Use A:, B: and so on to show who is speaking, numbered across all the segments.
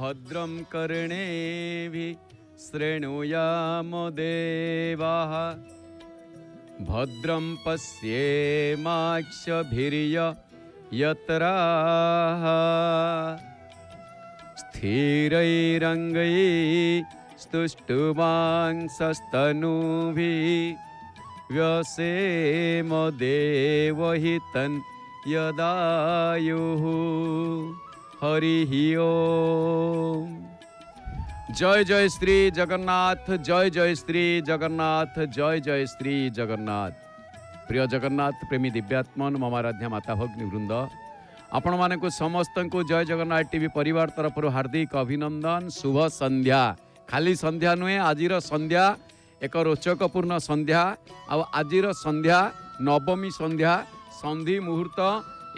A: भद्रं कर्णेभिः शृणुयाम देवाः भद्रं पश्येमाक्षभिर्यजत्राः स्थिरैरङ्गैस्तुष्टुवांसस्तनूभिः व्यसेम देवहितं यदायुः हरिः ओम। जय जय श्री जगन्नाथ, जय जय श्री जगन्नाथ, जय जय श्री जगन्नाथ। प्रिय जगन्नाथ प्रेमी दिव्यात्मन मम आराध्या माता भगिनी वृंद, आपण मानक समस्त को जय जगन्नाथ टीवी परिवार तरफ हार्दिक अभिनंदन। शुभ संध्या। खाली संध्या नुहे, आजिर संध्या एक रोचकपूर्ण संध्या। आजिर संध्या नवमी संध्या, संधि मुहूर्त।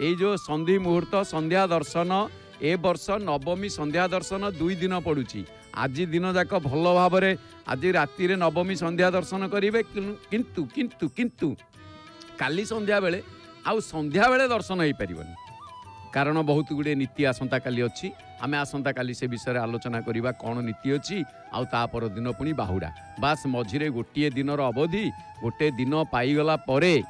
A: ये जो संधि मुहूर्त संध्या दर्शन ए वर्ष नवमी संध्या दर्शन 2 दिन पड़ुची। आज दिन जाक भल भाव आज राति नवमी संध्या दर्शन करेंगे, किंतु किंतु किंतु काली संध्या बेले आउ संध्या बेले दर्शन हो पारनि, कारण बहुत गुड़े नीति आसंता काली अच्छी। आमे आसंता काली से विषय आलोचना करवा कौन नीति अच्छी। आउ ता पर दिन पुणी बाहुड़ा, बास मझिरे गोटे दिनर अवधि, गोटे दिन पाईगला परे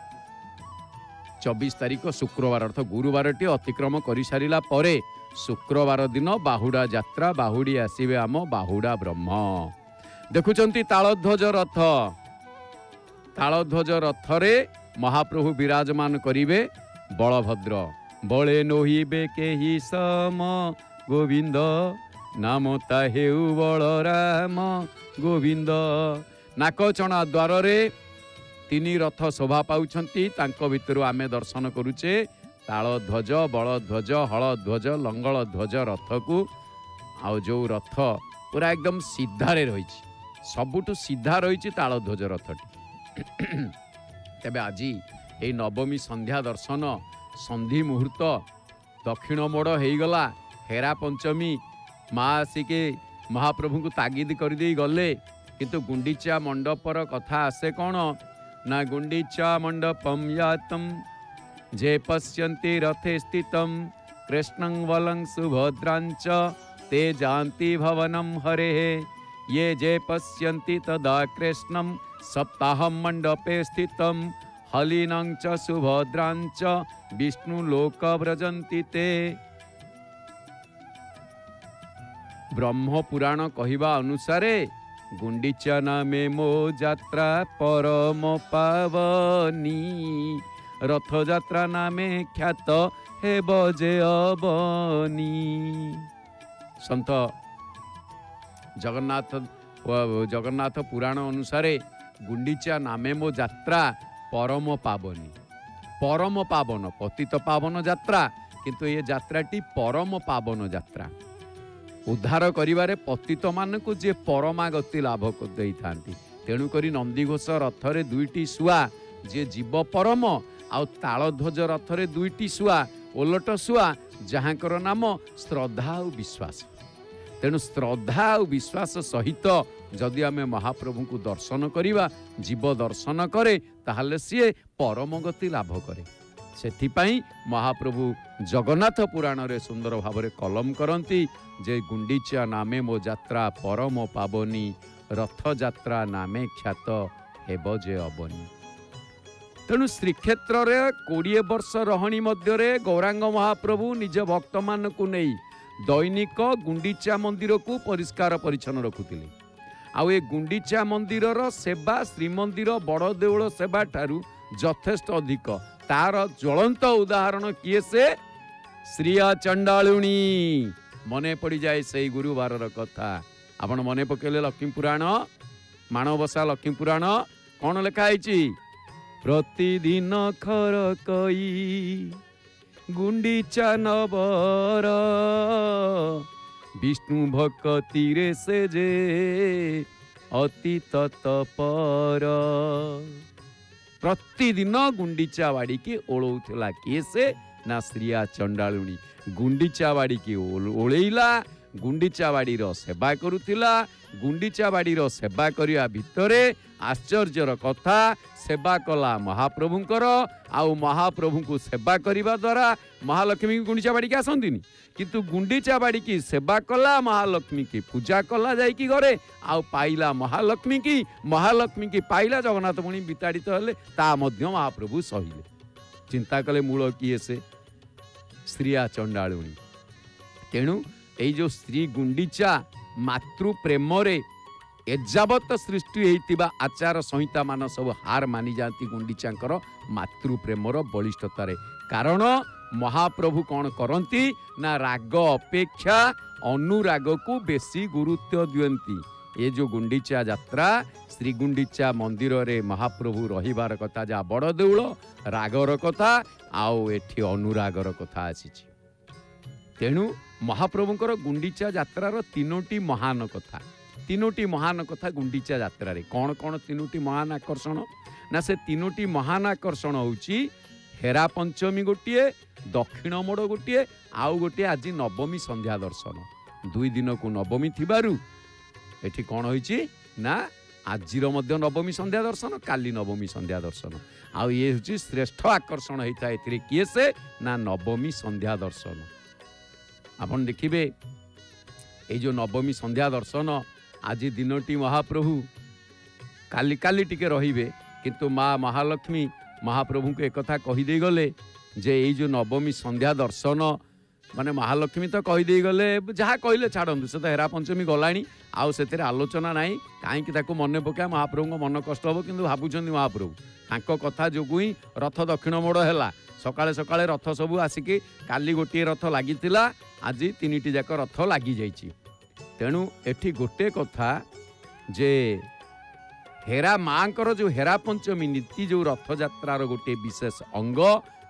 A: 24 तारीख शुक्रवार अर्थ गुरुवारटी अतिक्रम कर सारा परे शुक्रवार दिन बाहुड़ा यात्रा, बाहुड़ी आसवे आम बाहुड़ा ब्रह्म। देखुंती तालध्वज रथ, तालध्वज रथरे महाप्रभु विराजमान करिवे बलभद्र। बले नोहिबे केहि सम गोविंद, नाम ताहेउ बलराम गोविंद। नाकचणा द्वार रे 3 रथ शोभा पाउछंती, तांको भितरु आमे दर्शन करूचे तालध्वज, बलध्वज, हलध्वज, लंगल ध्वज रथ को। आउ जो रथ पूरा एकदम सीधारे रही, सबुठु सीधा रही तालध्वज रथटी। तेबे आज ये नवमी संध्या दर्शन संधि मुहूर्त दक्षिण मोड़ हो गला। हेरा पंचमी माँ आसिके महाप्रभु को तागिद कर दे गले, किंतु गुंडीचा मंडपर कथा आसे कौन ना गुंडीचा मंडपम यातम जे पश्यन्ति रथे स्थितं कृष्णं वलं सुभद्रांच ते जानति भवनं हरेः। ये जे पश्यन्ति तदा कृष्णं सप्ताहं मंडपे स्थितं हलिनं च सुभद्रांच विष्णुलोक व्रजन्ति ते। ब्रह्म पुराण कहिबा अनुसारे गुंडीचा नामे मो यात्रा परम पावनी, रथ यात्रा नामे ख्यात हे बजे अबनी। संत जगन्नाथ पुराण अनुसारे गुंडीचा नामे मो यात्रा परम पावनी, परम पावन पतित पावन यात्रा, किंतु ये यात्राटी परम पावन यात्रा। उद्धार करिवारे पतित मानकु जे परमागति लाभ देई थांती। तेणु करी नंदीघोष रथरे 2टी सुआ, जे जीव परम आउ तालध्वज रथरे 2टी सुआ ओलट सुआ, जहाँकर नाम श्रद्धा और विश्वास। तेणु श्रद्धा और विश्वास सहित जदि आमे महाप्रभु को दर्शन करिवा, जीव दर्शन करे, ताहले सीए परम गति लाभ करे। सेथिपाई महाप्रभु जगन्नाथ पुराण रे सुंदर भाव रे कलम करंती जे गुंडीचा नामे मो यात्रा परम पावनी, रथ यात्रा नामे ख्यात हेब जे अबनी। तेणु श्रीक्षेत्र रे 20 वर्ष रहणी मध्य गौरांग महाप्रभु निज भक्त मान को नहीं दैनिक गुंडीचा मंदिर को परिष्कार परिच्छन्न रखुतिले। आउ ए गुंडीचा मंदिर सेवा श्रीमंदिर बड़ देउल सेवा ठारू यथेष्ट अधिक। तार ज्वलंत उदाहरण किए से श्रिया चंडालुणी। मने पड़ी जाए से गुरुवार कथा। आपण मने पकेले लक्ष्मी पुराण माणबसा लक्ष्मी पुराण कौन लिखाई? प्रतिदिन खर कई गुंडीचा नबर, विष्णु भक्ति रे से जे अति तत्पर। प्रतिदिन गुंडीचा बाड़ी की ओलौला किए से ना श्रिया चंडालुणी। गुंडीचा बाड़ी की ओलैला, गुंडीचा बाड़ीर सेवा करुथिला। गुंडीचा बाड़ीर सेवा करिया भितरे आश्चर्यर कथा सेवा कला महाप्रभुंकर। आउ महाप्रभु को सेवा करने द्वारा महालक्ष्मी गुंडीचा बाड़ी की आसंतिनी, किंतु गुंडीचा बाड़ी की सेवा कला महालक्ष्मी की पूजा कला जाइकी घरे आउ पाइला महालक्ष्मी की पाइला जगन्नाथ पुणी विताड़ित हेले ता मध्य महाप्रभु सहिले। चिंता कले मूल किए से स्त्रिया चंडालुणी। तेणु ये जो स्त्री गुंडीचा मातृ प्रेम एजावत सृष्टि होइतिबा आचार संहिता मान सब हार मानि जाती गुंडीचांकर मातृ प्रेमर बलिष्ठतार। कारण महाप्रभु कौन करती ना राग अपेक्षा अनुराग को बेसी गुरुत्व दियंती। ये जो गुंडीचा यात्रा श्री गुंडीचा मंदिर रे महाप्रभु रहिबार कथा जा बड़ देउल रागर कथा आउ एठी अनुरागर कथा आसीछि। तेणु महाप्रभुंकर गुंडीचा यात्रार तीनोटी महान कथा गुंडीचा यात्रा रे कौन कौन तीनोटी महान आकर्षण ना से तीनोटी महान आकर्षण होउची हेरा पंचमी गोटिए, दक्षिण मोड़ गोटिए, आउ गोटे आज नवमी संध्या दर्शन। दुई दिन को नवमी थिबारु एठी कौन होइची ना आजिर मध्य नवमी संध्या दर्शन, काली नवमी संध्या दर्शन। आउ ये होची श्रेष्ठ आकर्षण होता है किए से ना नवमी संध्या दर्शन। आपन देखिबे ये जो नवमी संध्या दर्शन आज दिनटी महाप्रभु काली काली टिके रहिबे, किंतु माँ महालक्ष्मी महाप्रभु को एक कथा कहीदे गले जे ये जो नवमी संध्या दर्शन माने महालक्ष्मी तो कहीदे गले जहाँ कहले छाड़ू से तो हेरा पंचमी गलाणी आउ से आलोचना नाई कहीं मन पका महाप्रभु को मन कष्ट हम कि भावुं महाप्रभु तांको कथा जो ही रथ दक्षिण मोड़ है सकाळे सकाळे रथ सबू आसिकी काली गोटे रथ लगी आज तीन जाक रथ लगी जाइए। तेणु एठी गोटे कथा जे हेरा माँकर जो हेरा पंचमी नीति जो रथ यात्रार गोटे विशेष अंग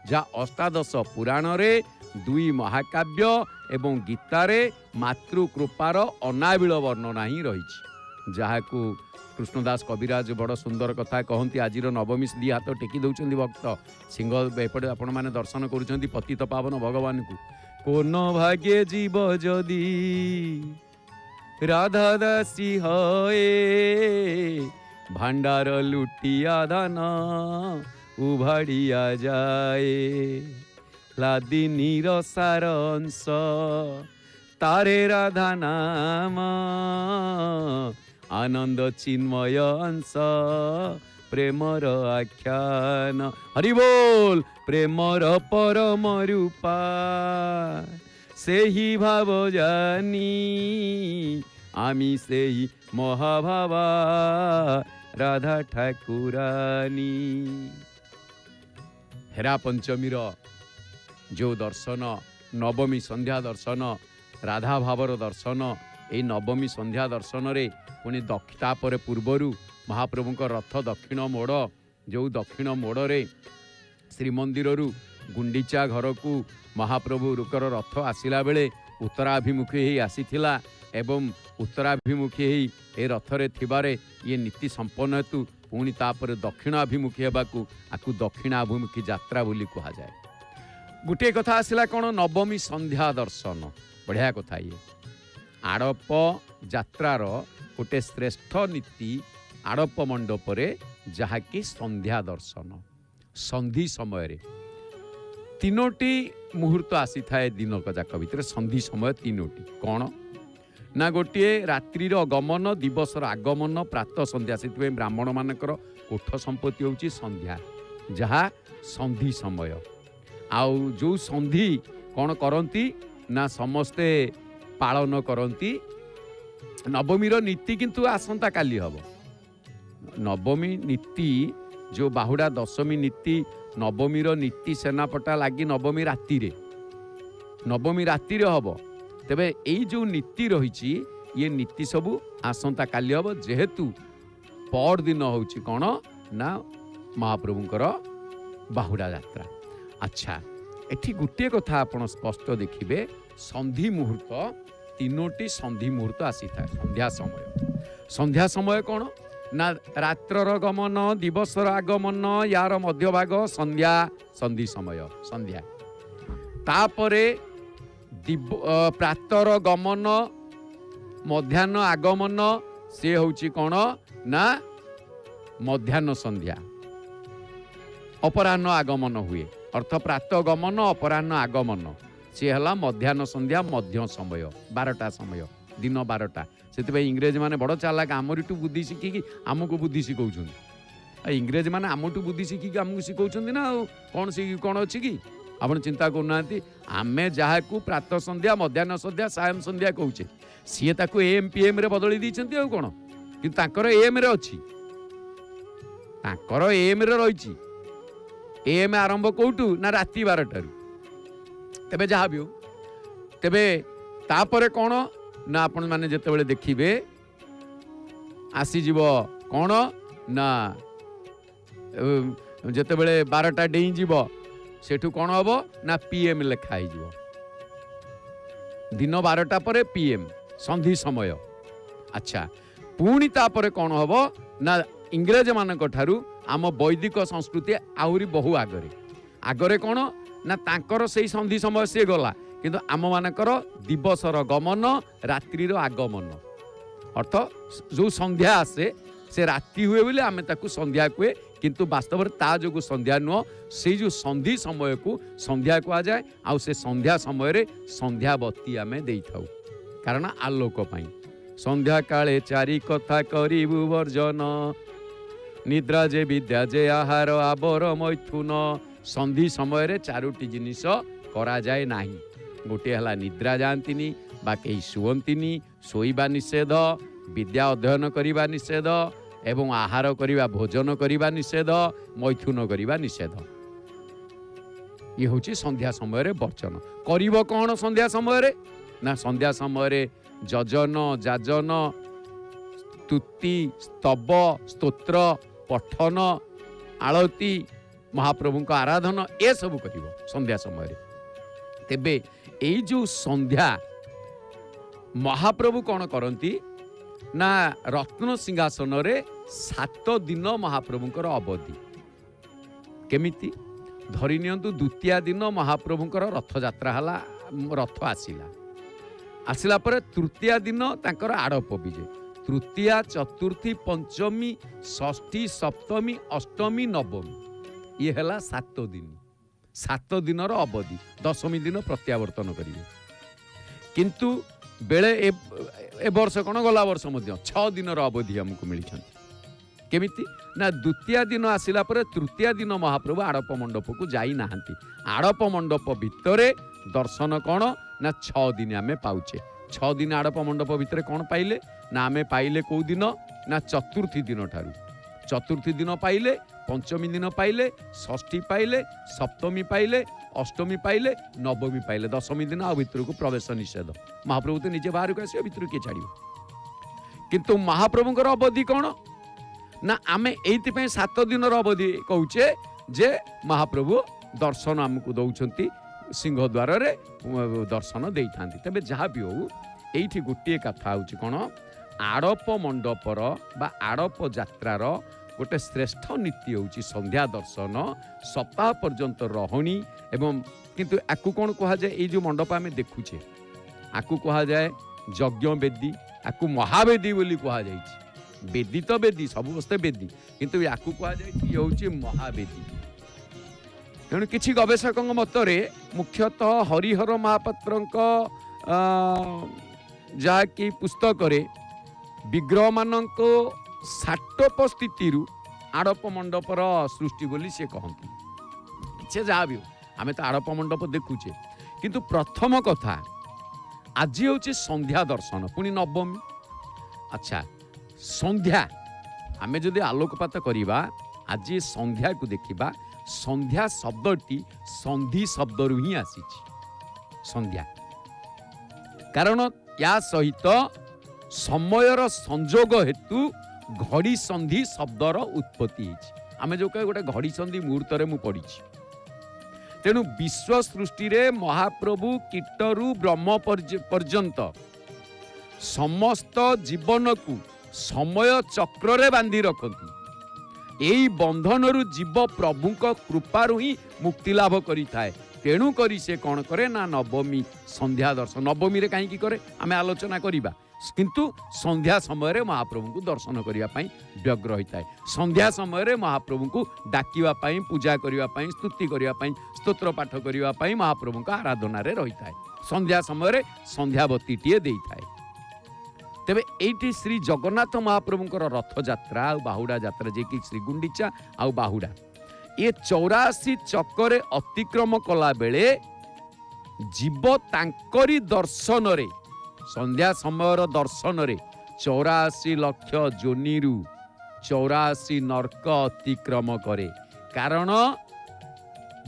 A: जहाँ अष्टादश पुराण रे दुई महाकाव्य एवं गीतारे मातृकृपार अनाबिल वर्णना ही रही जहाँ को कृष्णदास कविराज बड़ सुंदर कथा कहती। आज नवमी दी हाथ टेकी दौरान भक्त सिंह एपटे आपण मैंने दर्शन करुँच पतित पावन भगवान को कोन भाग्ये जीव जदि राधा दासी हए भांडार लुटिया धन उभाड़िया जाए लादिनीर सारंश तारे राधा नाम आनंद चिन्मय अंश प्रेमर आख्यान हरि बोल प्रेमर परम रूपा से ही भाव जानी आमी से ही महाभावा राधा ठाकुरानी। हेरा पंचमीर जो दर्शन नवमी संध्या दर्शन राधा भावर दर्शन ये नवमी संध्या दर्शन रे पुणी दक्षता पर पूर्वरु महाप्रभु रथ दक्षिण मोड़ जो दक्षिण मोड़ रे श्रीमंदिर गुंडीचा घर को महाप्रभु रुकर रथ आसिला बेले उत्तराभिमुखी ही आसीथिला एवं उत्तराभिमुखी ही ए रथ रे थिबारे ये नीति संपन्न हेतु पुणी तापर दक्षिणाभिमुखी हेबाकू आकु दक्षिणाभिमुखी यात्रा बोली कहा जाए। गोटे कथा आसिला कौन नवमी संध्या दर्शन बढ़िया कथा ये आड़प यात्रार गोटे श्रेष्ठ नीति आड़प मंडपरे जहाँकि संध्या दर्शन संधि समय तीनोटी मुहूर्त आसी थाए दिन जाक भितर संधि समय तीनोटी कौन ना गोटे रात्रिर गमन दिवसर आगमन प्रातः संध्या से ब्राह्मण मानकर कोठ संपत्ति होची संध्या जहाँ संधि समय आउ जो संधि कौन करती ना समस्ते पालन करती। नवमीर नीति किंतु आसंता काली हब नवमी नीति जो बाहुड़ा दशमी नीति नवमीर नीति सेनापटा लगी नवमी राति हब तेबे यही जो नीति रही ये नीति सबू आसंता काली हब जेहेतु पर दिन होची कौन ना महाप्रभुंकर बाहुड़ा यात्रा। अच्छा एठी गोटे कथा आपण स्पष्ट देखिबे संधि मुहूर्त तीनोटी संधि मुहूर्त आसी था संध्या समय कौन ना रात्रर गमन दिवसर आगमन यार मध्यभाग संध्या संधि समय संध्या तापरे प्रातर गमन मध्याह्न आगमन से होची कौन ना मध्याह्न संध्या अपराह्न आगमन हुए अर्थ प्रात गमन अपराह्न आगमन सी है मध्याह्न संध्या मध्य समय 12टा समय दिन 12टा से इंग्रेज माने बड़ चालाक आमरिठू बुद्धि शिखिकी आमको बुद्धि शिखौछन इंग्रेज माने आमठू बुद्धि शिखिकी आमको शिखौछन ना कौन कौन अच्छी कि आप चिंता करना आमे जहाँ को प्रात संध्या मध्याह्न संध्या सायं संध्या कहूचे सी ताको एम पीएम रे बदली देइछन्ती आ कोन कि ताकर एम रे अछि ताकर एम रे रहिछि एम आरंभ कोठू ना राति 12 तेबे जहाँ भी हो तेबे तापरे कौन ना आपण माने जेतेबेले देखिबे आसी जीव कौन ना जेतेबेले 12टा डेई जीव सेठू कौन हबो ना पीएम लिखाई जीव दिन 12टा परे पीएम संधि समय अच्छा पुणी तापरे कौन हबो ना इंग्रेज मानक ठारू आम वैदिक संस्कृति आहुरी बहु आगरे आगरे कौन ना तांकर से संधि समय से गला किंतु आम मानकर दिवसर गमन रात्रिर आगमन अर्थ जो संध्या आसे से राति हुए बोले आमे ताकू संध्या कुए किंतु वास्तव में ता जो संध्या नुह से जो संधि समय को संध्या कह जाए आ से संध्या समय रे संध्या बत्ती आमे देई थाउ कारण आलोक पाई संध्या काले चारि कथा करिबु वर्जन निद्रा जे विद्या जे आहार आबर मैथुन संधि समय रे चारोटी जिनिस करा जाए नाही गोटे हला निद्रा जानतीनी बा कहीं शुवंतीनी शोइबा निषेध विद्या अध्ययन करिबा निषेध एवं आहार करिबा भोजन करिबा निषेध मैथुन करिबा निषेध ये होची संध्या समय रे वर्चन करिबो कोन संध्या समय रे ना संध्या समय रे जजन जाजन स्तुति स्तव स्तोत्र पठन आलती महाप्रभु का आराधना ए सब करिबो संध्या समय रे तेबे एई जो संध्या महाप्रभु कौन करती ना रत्न सिंहासन रे 7 दिन महाप्रभुंकर अवधि केमिति धरि नियंतु द्वितीय दिन महाप्रभुंकर रथ यात्रा हला रथ आसिला पर तृतीय दिन तांकर आड़प विजे तृतीय चतुर्थी पंचमी षष्ठी सप्तमी अष्टमी नवमी ये हला 7 दिन 7 दिन अवधि दशमी दिन प्रत्यावर्तन करेंगे किंतु बेले ए वर्ष कौन गला वर्ष 6 दिन अवधि हमको मिली केमिति ना द्वितीय दिन आसिला पर तृतीय दिन महाप्रभु आड़प मंडप को जाई नाहंती आड़प मंडप भितरे दर्शन कौन ना 6 दिन आमे पाउचे 6 दिन आड़प मंडप भितरे कौन पाइले ना आमे पाइले को दिन ना चतुर्थी दिन ठारू चतुर्थी दिन पाइले पंचमी दिन पाइले षष्ठी पाइले सप्तमी पाइले अष्टमी पाइले नवमी पाइले दशमी दिन आ भितर को प्रवेश निषेध महाप्रभु तो निजे बाहर को आस भितर किए छाड़ किंतु महाप्रभुंकर अवधि कौन ना आमे एइथिपै 7 दिन अवधि कहूचे जे महाप्रभु दर्शन आमको दौरान सिंह द्वार रे दर्शन दे था तेज जहाँ भी हो ये गोटे कथा हूँ कौन आड़प मंडपर बा आड़प यात्रार गोटे श्रेष्ठ नीति होची संध्या दर्शन सप्ताह पर्यंत रहणी एवं किंतु आकु कौन कह जाए ये जो मंडप आम देखुचे आकु कह जाए यज्ञ बेदी आकु महावेदी बोली कह जाए बेदी तो बेदी सब बस्ते बेदी किंतु आकु कह जाए ये हूँ महावेदी तेणु किसी गवेषक मतरे मुख्यतः हरिहर महापात्र जहाँकि पुस्तक विग्रह मानक साटप स्थिति आड़प मंडपर सृष्टि बोली से कहती से जहाँ भी हो आम तो आड़प मंडप देखुचे किंतु प्रथम कथा आज हूँ संध्या दर्शन पुणी नवमी अच्छा संध्या आम जदि आलोकपात करवा आज संध्या को देखा संध्या शब्दटी संधि शब्द रु ही आसी संध्या कारण या सहित समयर संजोग हेतु घड़ी संधि शब्दर उत्पत्ति आम जो कहे गोटे घड़ी संधि मुहूर्त में पढ़ी तेणु विश्व सृष्टि रे महाप्रभु कीटरु ब्रह्म पर्यंत समस्त जीवन को समय चक्र रे बांधी रखती यही बंधन जीव प्रभु कृपारु ही मुक्ति लाभ करिथाए तेणु करी से कौन करे ना नवमी संध्या दर्शन नवमी रे कहीं करे आम आलोचना करिबा किंतु संध्या समय रे महाप्रभु को दर्शन करिया पई व्यग्र होता है। संध्या समय रे महाप्रभु को डाकिवा पई पूजा करिवा पई स्तुति करिवा पई स्तोत्र पाठ करिवा पई महाप्रभु का आराधना रे रहिता है। संध्या समय रे संध्यावती टीए देइता है। तेबे एठी श्री जगन्नाथ महाप्रभुंकर रथ यात्रा आ बाहुडा यात्रा जे कि श्री गुंडीचा आ बाहुडा ये 84 चक्कर अतिक्रम कला बेले जीव तांकरी दर्शन रे संध्या समय दर्शन रे 84 लक्ष जोनिरु 84 नर्क अतिक्रम करे कारण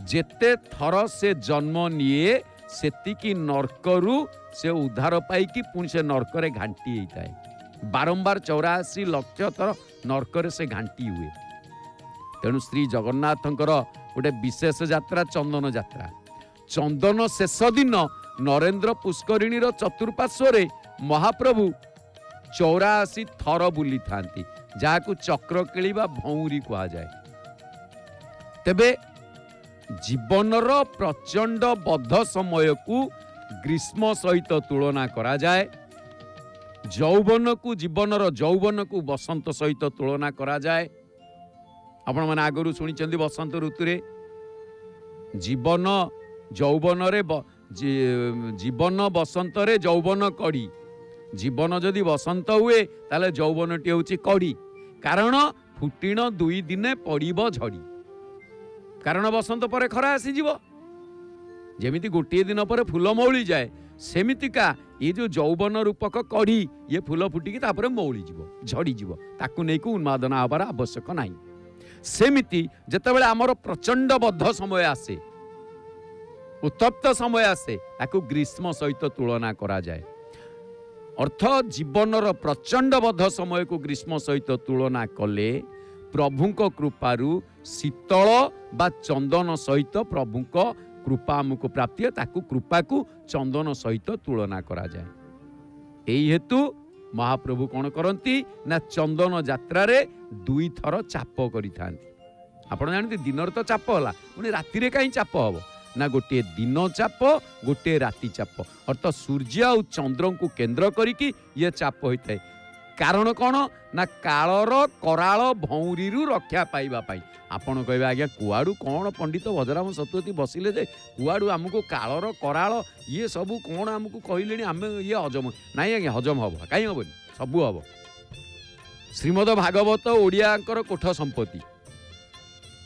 A: जेते थर से जन्म निये सेतिकी नर्करू से उद्धार पाई पुणी से नर्क घांटी होता है। बारंबार 84 लक्ष थर नर्क से घांटी हुए। तेणु श्री जगन्नाथंकर गोटे विशेष यात्रा चंदन यात्रा। चंदन शेष दिन नरेंद्र पुष्करिणी चतुर्पार्श्व महाप्रभु 84 थर बुली थांती जहां चक्र केली बा भौरी कहा जाए। तेबे जीवनर प्रचंड बद्ध समय को ग्रीष्म सहित तुलना करा जाए। यौवन को जीवनर यौवन को बसंत सहित तुलना करा जाए। आपण माने आगरू शुणी बसंत ऋतु रे जीवन यौवन रे जीवन बसंत रे यौवन कड़ी जीवन जदि बसंत हुए ताले यौवनटी होची कड़ी कारण फुटिण 2 दिने पड़िबो झड़ी कारण बसंत पर खरा आसी जीवो जेमिति गोटे दिन पर फूल मौली जाए सेमितिका ये जो यौवन रूपक कड़ी ये फूल फुटिकी तापर मौली जीवो झड़ी जीवो ताकू नै को उन्मादना हबार आवश्यक नाही। सेमिति जेतेबेले आमर प्रचंड बद्ध समय आसे उत्तप्त समय आसे ताकू ग्रीष्म सहित तुलना करा जाए। अर्थ जीवनर प्रचंड बद्ध समय को ग्रीष्म सहित तुलना कले प्रभुंक कृपारु शीतल बा चंदन सहित प्रभुंक कृपा आमको प्राप्ति ताकू कृपा को चंदन सहित तुलना करा जाए। एई हेतु महाप्रभु कौन करती ना चंदन यात्रा रे 2 थर चाप करी आपण जानते दिन तो चाप होला पुणी राति रे कहीं चाप हम ना गोटे दिन चाप गोटे राति चाप अर्थ सूर्य और चंद्र को केंद्र करिकी ये चाप होता है। कारण कौन ना कालर कराल भौरी रक्षा पाइबा पाई आपण कहबे आज्ञा कुआडू कौन पंडित भजराम सतुवती बसिले जे कुआडू आमको कालर कराल ये सबू कौन आमको कहले आम ये हजम नाई आज्ञा हजम हम कहीं हेनी सबू हम। श्रीमद भागवत ओडियाकर कोठ संपत्ति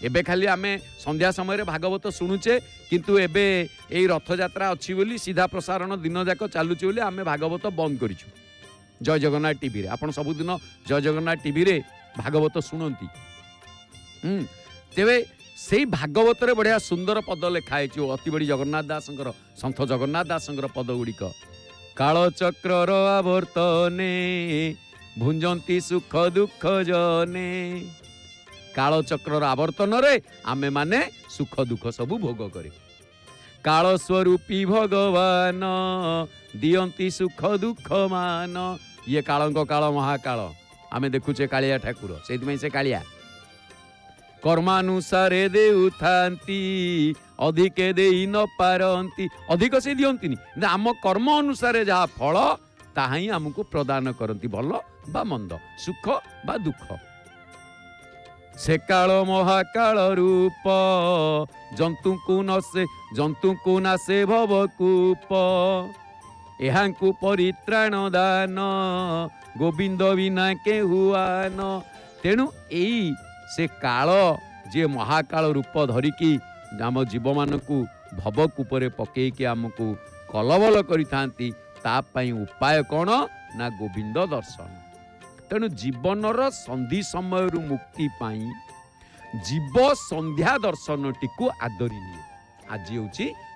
A: एबे खाली आमे संध्या समय भागवत शुणुचे किंतु एबे एई रथ यात्रा अच्छी बोली सीधा प्रसारण दिन जाक चलुचे बोली आमे भागवत बंद करिछु। जय जगन्नाथ टीवी रे आपण सबुदिन जय जगन्नाथ टीवी रे भागवत शुणती तेबे सेई भागवत रे बढ़िया सुंदर पद लिखाई अति बड़ी जगन्नाथ दासंकर संत जगन्नाथ दासंकर पद गुड़िक काल चक्रर आवर्तने भुंजंती सुख दुख जने काल चक्रर आवर्तन रे आमे माने सुख दुख सबू भोग करे काल स्वरूपी भगवान दियंती सुख दुख मान ये कालंक काल महाकाल आमे देखुचे कालिया ठाकुर से से कालिया कर्मानुसारे देउथांती अधिके देई न पारंती अधिक से दियंती आम कर्म अनुसारे जहाँ फल ताहा ही आमको प्रदान करती भल बा मंद सुख बा दुख से काल महाकाल रूप जंतु को नासे भवकूप एहांकु परित्राण दान गोविंद बिना के हुआन तेणु एई से काल जे महाकाल रूप धरिकी आम जीव मानकु भवकूपरे पकेकी आमको कलबल करिथांती तापाई उपाय कौन ना गोविंद दर्शन। तेणु जीवनर संधि समय मुक्ति पाई जीव संध्या दर्शन टी आदरी निये। आज हूँ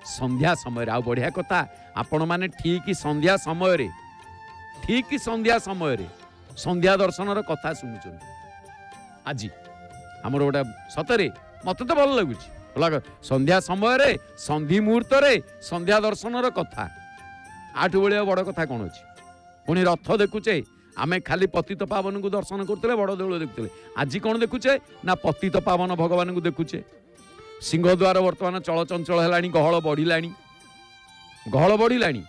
A: संध्या समय आ बढ़िया कथा आपण माने ठीक संध्या समय संध्या दर्शन कथा शुणुन आज आमर गोटे सतरे मत तो भल लगुच संध्या समय संधि मुहूर्त संध्या दर्शन कथा आठु भाया बड़ कथा कौन अच्छी पुणी रथ देखुचे आमे खाली पतित पावन को दर्शन करते बड़ देउल देखुले आज कौन देखुचे ना पतित पावन भगवान को देखुचे सिंहद्वार वर्तमान चलचंचल है गहल बढ़िलानी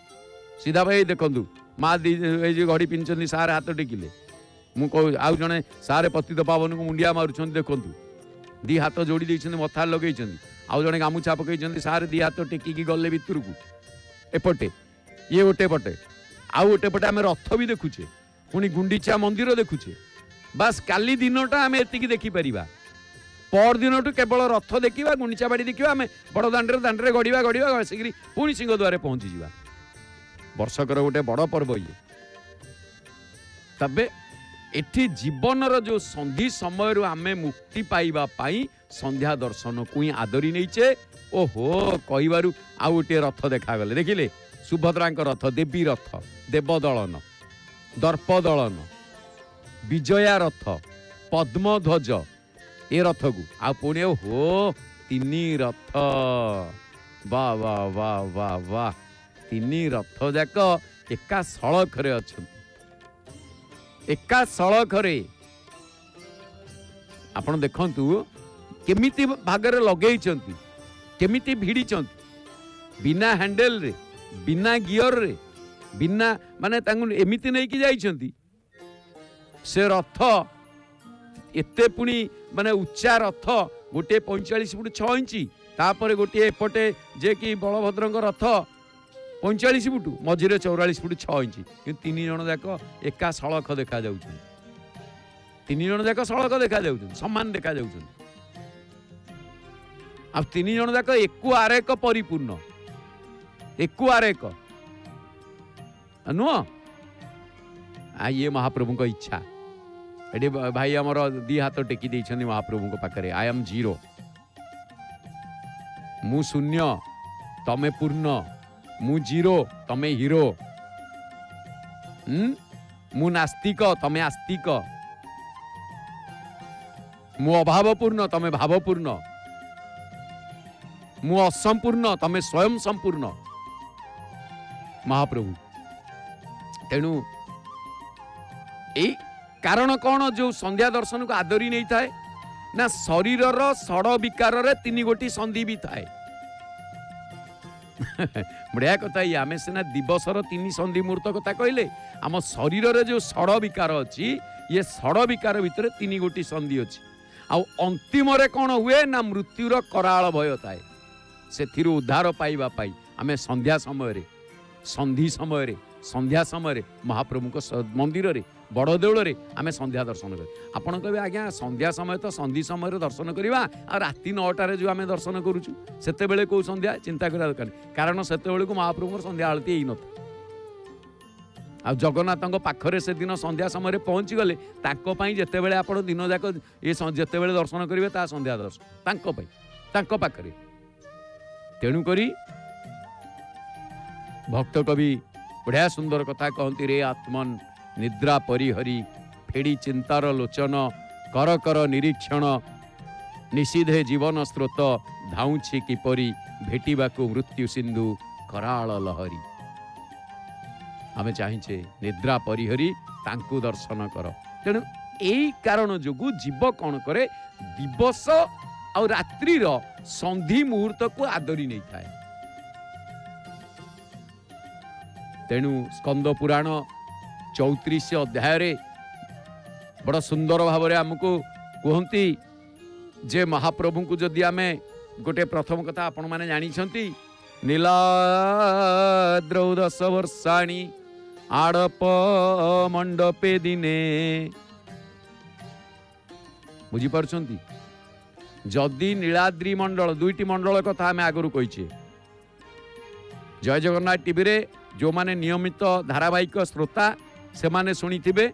A: सीधा भाई देखु माँ दी घड़ी पिंधि सार हाथ टेकिले मुझे आउ जड़े सारे पतित पावन को मुंडिया मारुंट देखु दी हाथ जोड़ी देते मथा लगे आउ जड़े गामुछा पकई सारे दी हाथ टेकिकी गले भितर को एपटे ये गोटे पटे आउ गोटे पटे आम रथ भी देखुचे पुणी गुंडीचा मंदिर देखुचे बास काली दिनटा आम एतिकी देखिपर पर दिन केवल रथ देखा गुंडीचा बाड़ी देखा आम बड़ दाण्डे दाण्डे गढ़ा गढ़ा आसिक पुणी सिंहद्वार पहुँची जा वर्षकर गोटे बड़ पर्व ये तबे एठी जीवनर जो संधि समय आम मुक्ति पाइबा पाई संध्या दर्शन को ही आदरी नहींचे ओहो कहबारू आउ गोटे रथ देखागले देखिले सुभद्रा रथ देवी रथ देवदलन दर्पदलन विजया रथ पद्मध्वज ए रथ को आ पुणे हो तीन रथ वाह वाह वाह वाह वाह तीन रथ जाक एका सड़खरे अच्छा एका सड़खरे आपण देखंतु केमिति भागरे लगेई केमिति भिड़ी बिना हैंडल रे बिना गियर रे बिना माने एमिति नहीं कि जाइछंती से रथ एते पुणी माने उच्चा रथ गोटे 45 फुट 6 इंची तापर गोटे एपटे जे कि बलभद्र रथ 45 फुट मझिरे 44 फुट 6 इंची कि तीन जन जाक एका सड़क देखा जाउछन तीन जन जाक सड़क देखा जाउछन समान देखा जाउछन आ तीन जन जाक एकु आरेक परिपूर्ण एकु आरेक नुह आ ये महाप्रभु को इच्छा एटी भाई आमर दी हाथ टेकी देइछन्ती महाप्रभु को पाखरे आई एम जीरो मु शून्य तमे पूर्ण मु जीरो तमे हीरो मु नास्तिक तमे आस्तिक मु अभावपूर्ण तमे भावपूर्ण मु असंपूर्ण तमे स्वयं संपूर्ण महाप्रभु तेणु ए कारण कौन जो संध्या दर्शन को आदरी नहीं थाए ना शरीर षड़ विकार तीन गोटी संधि भी थाए बढ़िया कथा ये आम सीना दिवसर तीन संधि मुहूर्त कथा कहले आम शरीर जो षड़ विकार अच्छी ये षड़ विकार भितर तीन गोटी संधि अच्छी अंतिम कौन हुए ना मृत्युर कराल भय थाए से उद्धार पाइबा पाई आम संध्या समय संधि समय संध्या समय महाप्रभु को मंदिर रे बड़ देउल रे आमे संध्या दर्शन कर आपण कहबे आज्ञा संध्या समय तो संधि समय दर्शन करवा आ राति 9टारे जो आमे दर्शन करूछु सेते बेले को संध्या चिंता करा दरकार कारण सेते बेले को महाप्रभु संध्या आलती एई नथ आ जगन्नाथ पाखरे से दिन संध्या समय पहुंची गले ताको पई जेते बेले आपण दिन जाक ए जेते बेले दर्शन करिवे ता संध्या दर्शन ताको पई ताको पाखरे तेणु करी भक्त कवि बढ़िया सुंदर कथा कहती रे आत्मन निद्रा परिहरी फेड़ी चिंतार लोचन कर कर निरीक्षण निषिधे जीवन स्रोत धाउछि किपरि भेटिबाकु मृत्यु सिंधु कराल लहरी आमे चाहिए निद्रा परिहरी तांकु दर्शन कर तेणु एई कारण जोगु जीव कौन करे दिवस और रात्रिर संधि मुहूर्त को आदरी नहीं थाए तेणु स्कंद पुराण 34 अध्याय रे बड़ा सुंदर भाव में आमको कहती जे महाप्रभु को जदि आमे गोटे प्रथम कथा आपण माने जानिछंती नीलाद्रौ 10 वर्षाणी आड़प मंडपे दिने बुझी पारछंती जदि नीलाद्री मंडल दुईटी मंडल कथा आमे आगरु कहिछे जय जगन्नाथ टीवी रे जो माने नियमित धारावाहिक श्रोता से माने शुणी थे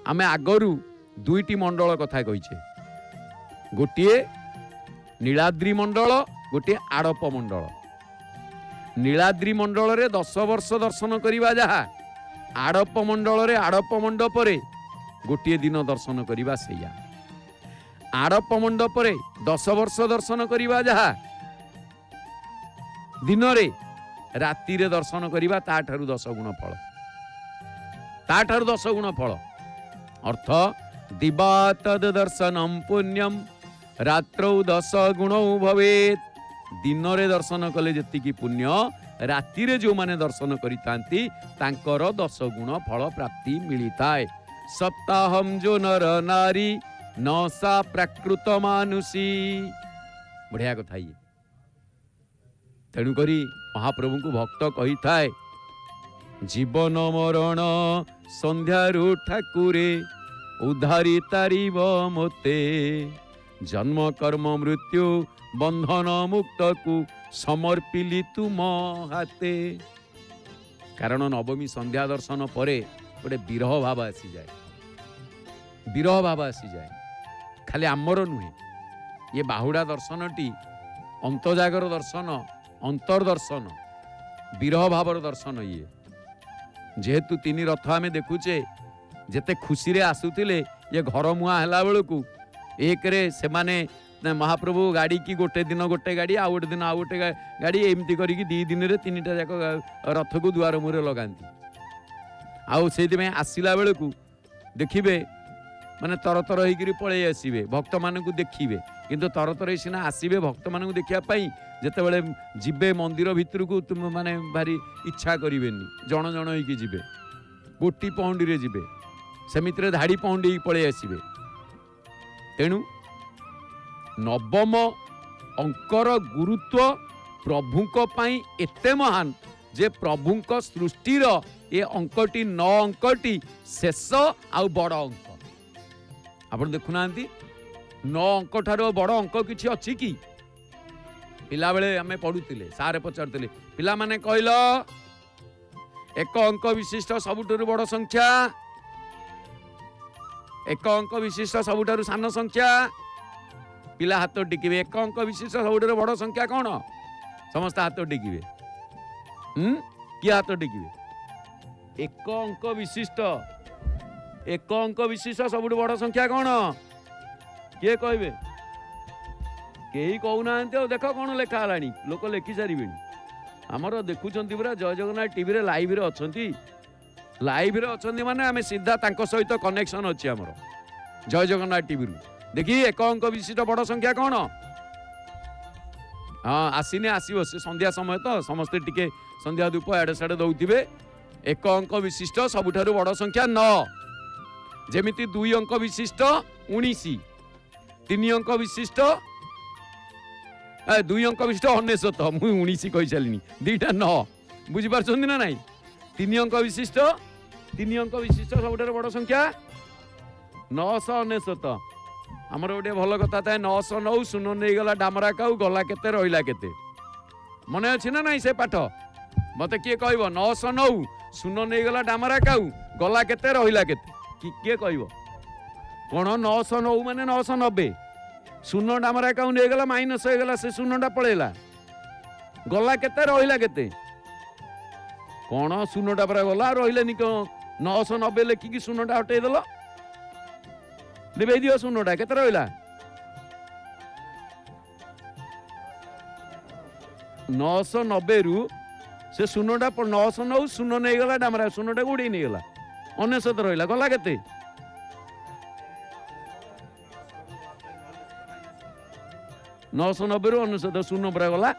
A: आम आगरू दुईटी मंडल कथा कहीचे गोटे नीलाद्री मंडल गोटे आड़प मंडल नीलाद्री मंडल रे 10 वर्ष दर्शन करिबा जहा आड़प मंडल रे आड़प मंडप रे गोटे दिन दर्शन करिबा सेया आड़प मंडप रे 10 वर्ष दर्शन करिबा जहा दिन रे राति रे दर्शन करिबा ता ठारू 10 गुण फल ताठारु 10 गुण फल अर्थ दिवा तद दर्शनम पुण्यम रात्रौ 10 गुण भवेत। दिन रे दर्शन कले जेतिकी पुण्य राति रे जो माने दर्शन करितांती तांकर 10 गुण फल प्राप्ति मिलिताए। सप्ताहम जो नर नारी नसा प्राकृत मानुषी। बढ़िया कथा ये। तेणु करी महाप्रभु को भक्त कही थाए जीवन मरण संध्यारू ठाकुरे उधारी तारिब मोते जन्म कर्म मृत्यु बंधन मुक्त को समर्पिली तुम हाते। कारण नवमी संध्या दर्शन परे गोटे विरह भाव आसी जाए, विरह भाव आसी जाए। खाली आमर नुहे ये बाहुड़ा दर्शनटी अंतजागर दर्शन अंतर्दर्शन विरह भावर दर्शन। ये जेहेतु 3 रथ आमे देखुचे जेते खुशी रे आसुतिले ये घर मुआ हला बेलू एक रे से माने महाप्रभु गाड़ी की गोटे दिन गोटे गाड़ी आ गोटे दिन आ गोटे गाड़ी एमती करिकी 2 दिन रे 3टा जाक रथ को दुआर मुरे लगाती। आउ से आसला बेलू देखिए माने तरतर होकर पलि आसवे भक्त मान देखिए किंतु तरतर सीना आसवे भक्त मान देखापी जिते जीवे मंदिर भितर को तुम माने भारी इच्छा करें जन जन होगी जीवे गोटी पौंडी रे जीवे सेमिति धाड़ी पौंडी पलि आसवे। तेणु नवम अंकर गुरुत्व प्रभुंक पाई एते महान जे प्रभुंक सृष्टिर ये अंकटी 9 अंकटी शेष आउ बड़ अंक। आप देखुना 9 अंक ठार बड़ अंक किछि अछि कि? पिला बेले आमे पढ़ुतिले सारे पचारतिले पिला माने कहल एक अंक विशिष्ट सबुठारु बड़ संख्या, एक अंक विशिष्ट सबुठारु सान संख्या। पिला हाथ टिकिबे एक अंक विशिष्ट सबुठारु बड़ संख्या कौन? समस्त हाथ टिकिबे। कि हाथ टिकिबे? एक अंक विशिष्ट सबुठ बड़ संख्या कौन? किए कहबे? केही कहूना देख कौन लेखा हलानी लोक लेखि सारे आमर देखुंत पूरा जय जगन्नाथ टीवी रे लाइव रे अछंती लाइव रे अछंती माने आमे सीधा तांको सहित कनेक्शन अछि आमर जय जगन्नाथ टीवी रु देखी एक अंक विशिष्ट बड़ संख्या कौन? हाँ आसीने आसो से संध्या समय तो समस्ते टिके संध्या धूप आड़े साड़े दौथिबे। एक अंक विशिष्ट सबुठारु बड़ संख्या 9 जेमिति 2 अंक विशिष्ट 19 3 अंक विशिष्ट 2 अंक विशिष्ट 99 मु 19 कहि चलिनी 2टा 9 बुझी पारछन्ती ना नहीं। 3 अंक विशिष्ट सबुठारु बड़ संख्या 999। आमर गोटे भल कथा था 909 शून्य नहीं गला डामरा काऊ गला केते रहिला केते मने अछि ना नहीं से पाठ मते किए कहबो 909 शून्य नहीं गला डामरा काऊ गला केते रहिला केते किए कहबो कोन 909 माने 990 शून्य डामरा काऊ नहीं गला माइनस हो गला से शून्यटा पळेला गला केते रहिला केते कोन शून्यटा पर गला रहिलानी को 990 लेखिकी शून्यटा हटै देलो दिवे दियो शून्यटा केते रहिला 990 रु से शून्यटा 909 शून्य नहीं गला डामरा शून्यटा उड़ी नहीं गला 99 रहिला गला केते 990 रु 99 शून्य पर गला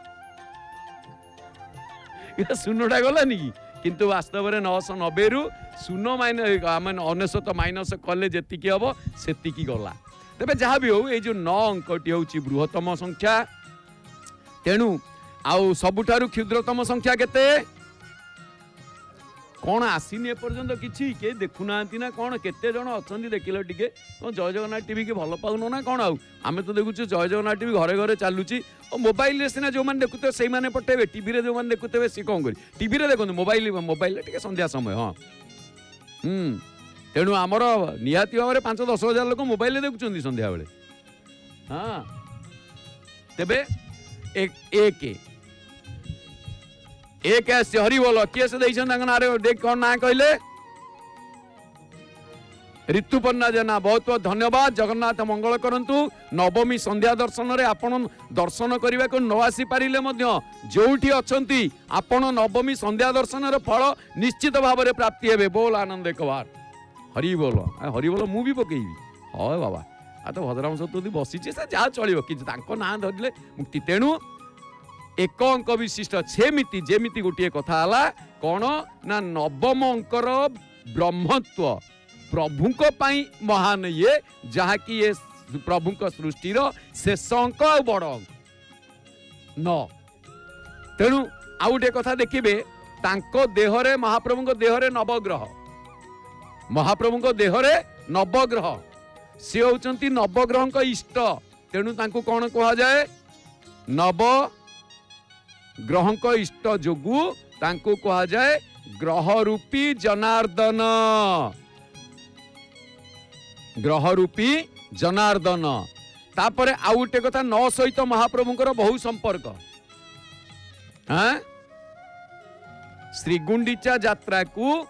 A: ये शून्यटा गलानी किंतु वास्तव में 990 रु शून्य माइनस आम 99 माइनस कले जेतिकी हम सेतिकी गला। तेबे जहाँ भी हो ये जो 9 अंकटी हूँ बृहत्तम संख्या तेणु आउ सबुठारु क्षुद्रतम संख्या केते कौन आसीनी एपर्यंत किछि के देखुना ना कौन केते जन अछंती देखिल टिके कौन जय जगन्नाथ टीवी के भल पाउन ना कौन आमे तो देखुछु जय जगन्नाथ टीवी घरे घरे चालुची और मोबाइल रे सिना जो माने देखुते सेई माने पटेबे टीवी रे जो माने देखुते से कौन करी टीवी रे देखो मोबाइल टिके संध्या समय हाँ तेणु आमर निहाती भाव 5-10 हजार लोक मोबाइल देखुं संध्या बेले हाँ तेबे एक आसी हरि बोल किए से देख कौन ना कहले ऋतुपर्णा जेना बहुत बहुत धन्यवाद। जगन्नाथ मंगल करंतु नवमी संध्या दर्शन रे आपण दर्शन करने को न आसी पारिले मध्य जोठी अछंती आपण नवमी संध्या दर्शन रे फल निश्चित भाव में प्राप्ति हेबे। बोल आनंद एक बार हरि बोल मु भी पकेबी हाँ बाबा आ तो भद्राम सप्तपदी बसीचे से जहाँ चलो कि ना धरले मुक्ति। तेणु एक अंक विशिष्ट सेमिति जेमिति गोटे कथा हला कौन ना नवम अंकर ब्रह्मत्व प्रभुंक पाई महान ये जहाँ कि ये प्रभुंक सृष्टिर शेष अंक आ बड़ अंक न। तेणु आउ गोटे कथा देखिए तांको देहरे महाप्रभुंक देहरे नवग्रह महाप्रभुंक देहरे नवग्रह से होचंती नवग्रह इष्ट। तेणु तांको कौन कहा जाए नव ग्रह इष्ट जोगु तांको कहा जाए ग्रह रूपी जनार्दन ग्रह रूपी जनार्दन। तापरे आउ गोटे कथा न सहित महाप्रभुंकर बहु संपर्क हाँ श्रीगुंडीचा यात्रा को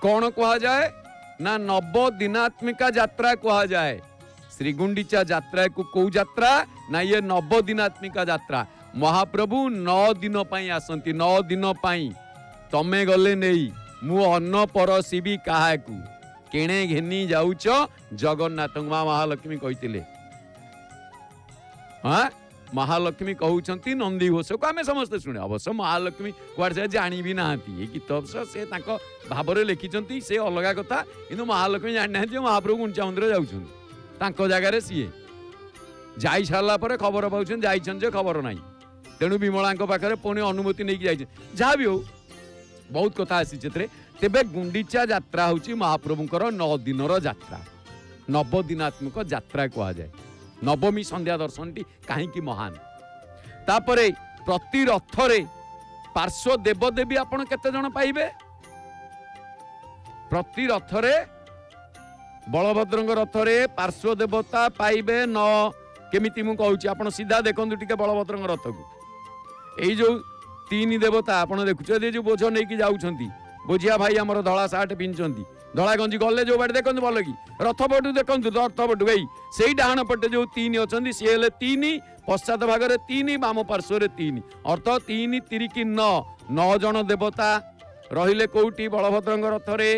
A: कौन कहा जाए ना नव दिनात्मिका यात्रा कहा जाए। श्रीगुंडीचा यात्रा को कौ यात्रा ना ये नव दिनात्मिका यात्रा। महाप्रभु 9 दिन पाई आसंती 9 दिन पाई तमे गले नहीं मु अन्न परसिबी काहाकू केणे घेनी जाउच जगन्नाथ माँ महालक्ष्मी कहितिले। हाँ महालक्ष्मी कहउछंती नंदी घोष को आमे समस्त सुने अवश्य महालक्ष्मी कुआर से जानी भी नाहंती ये गीत से तांको भावरे लिखिचंती से अलगा कथा किंतु महालक्ष्मी जानि नाहंती महाप्रभु गुंचा मंदिर जाउछंती तांको जगह रे सीए जाई सारला परे खबर पाउछन जाइछन जे खबर नाही। तेणु विमलांक पाखरे पुणी अनुमति नहीं जाइछन जहाँ भी हो बहुत कथा आसी चित्रे। तेबे गुंडीचा यात्रा होची महाप्रभुंकर 9 दिनर यात्रा नव दिनात्मक यात्रा कहा जाए। नवमी संध्या दर्शन टी कहीं महान। तापरे प्रति रथरे पार्श्व देवदेवी आपण केते जण पाइबे प्रति रथरे बलभद्रंग रथरे पार्श्व देवता पाइबे न केमिति मु कहूची आपण सीधा देखंतु टिके बलभद्रंग रथ को एई जो 3 देवता आपण देखुछ जे जो बोझ नै कि जाउछंती बोझिया भाई हमर धळा सार्ट पिनचंती धळा गंजी गले जो बाटे देखंतु भल कि रथ पटु देखंतु रथ पटु गई सेई डाहण पटे जो 3 अछंती से हेले 3 पश्चात भागरे 3 वाम पार्श्व रे 3 अर्थ 3 तिरिकी 9 जन देवता रहिले कोउटी बलभद्रंग रथरे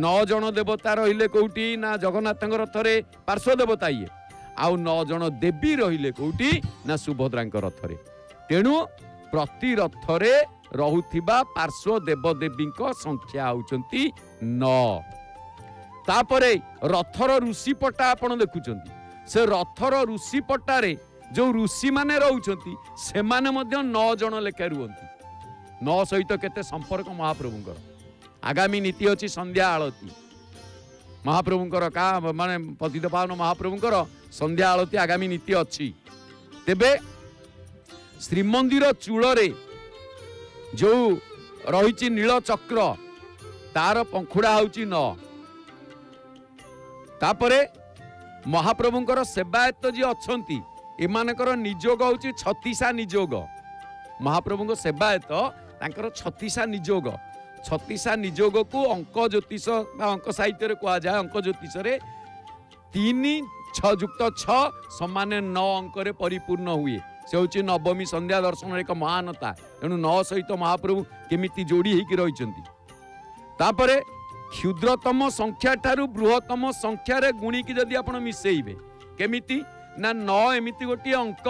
A: 9 जन देवता रहिले कोउटी ना जगन्नाथंग रथरे पार्श्व देवता ये आउ 9 जन देवी रहिले कोउटी ना सुभद्रांक रथरे। तेणु प्रति रथरे रहुथिबा पार्श्व देवदेवींक संख्या होचंती 9। तापरे रथर ऋषि पट्टा आपण देखुचंती से रथर ऋषि पट्टारे जो ऋषि माने रहउचंती से माने मध्य 9 जन लेखा रुहंती 9 सहित केते संपर्क महाप्रभुंकर। आगामी नीति अछि संध्या आळती महाप्रभुंकर का माने पतित पावन महाप्रभुंकर संध्या आळती आगामी नीति अछि। तेबे श्रीमंदिर चूଳରେ जो रही नील चक्र तार पंखुड़ा होची 9। तापरे महाप्रभुंकर सेवायत जी अछंती एमानकर निजोग होची 36 निजोग महाप्रभुंक सेवायत तांकर 36 निजोग 36 निजोग को अंक ज्योतिष अंक साहित्य रे कहा जाए। अंक ज्योतिष रे 3 6 युक्त 6 समान 9 अंक रे परिपूर्ण हुए से होची नवमी संध्या दर्शन एक महानता। तेणु 9 सहित महाप्रभु केमिति जोड़ी होकी रहिचंती। तापरे क्षुद्रतम संख्या ठारू बृहत्तम संख्या रे गुणी की जदि आपण मिसेइबे केमिति ना 9 एमिति गोटी अंक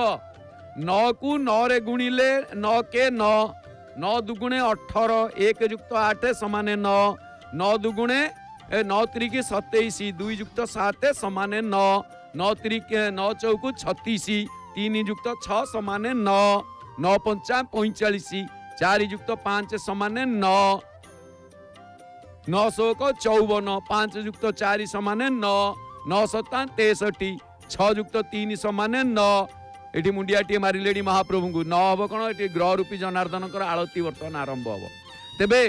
A: 9 को 9 रे गुणिले 9 के 9 9 दुगुणे 18 1 युक्त 8 समान 9 9 दुगुणे 9 त्रिके 27 2 युक्त 7 समान 9 9 त्रिके 9 चौकु 36 3 युक्त 6 समान 9 9 पंचा 45 4 युक्त 5 समान 9 9 सौक 54 5 युक्त 4 समान 9 9 सता 63 6 युक्त 3 समान 9 एटी मुंडियाटी मारिले महाप्रभु को 9 हम कौन ये ग्रह रूपी जनार्दन आळती बर्तमान आरंभ हम। तेबे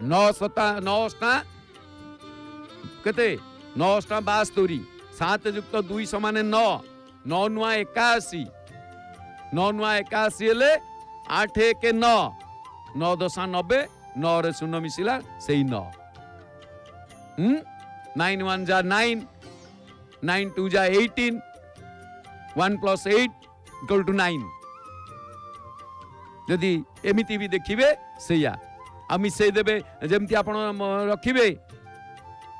A: 9 सता 9 केते 9 72 7 युक्त 2 समान 9 9 नुआ 81 9 नुआ 81 हेले 8 1 9 9 दशा 90 9 रे 0 मिसिला सेई 9 9 1 जा 9 9 2 जा 18 1 + 8 = 9 यदि एमिति भी देखिबे सेया आ मिसई देबे जेमति आपण रखिबे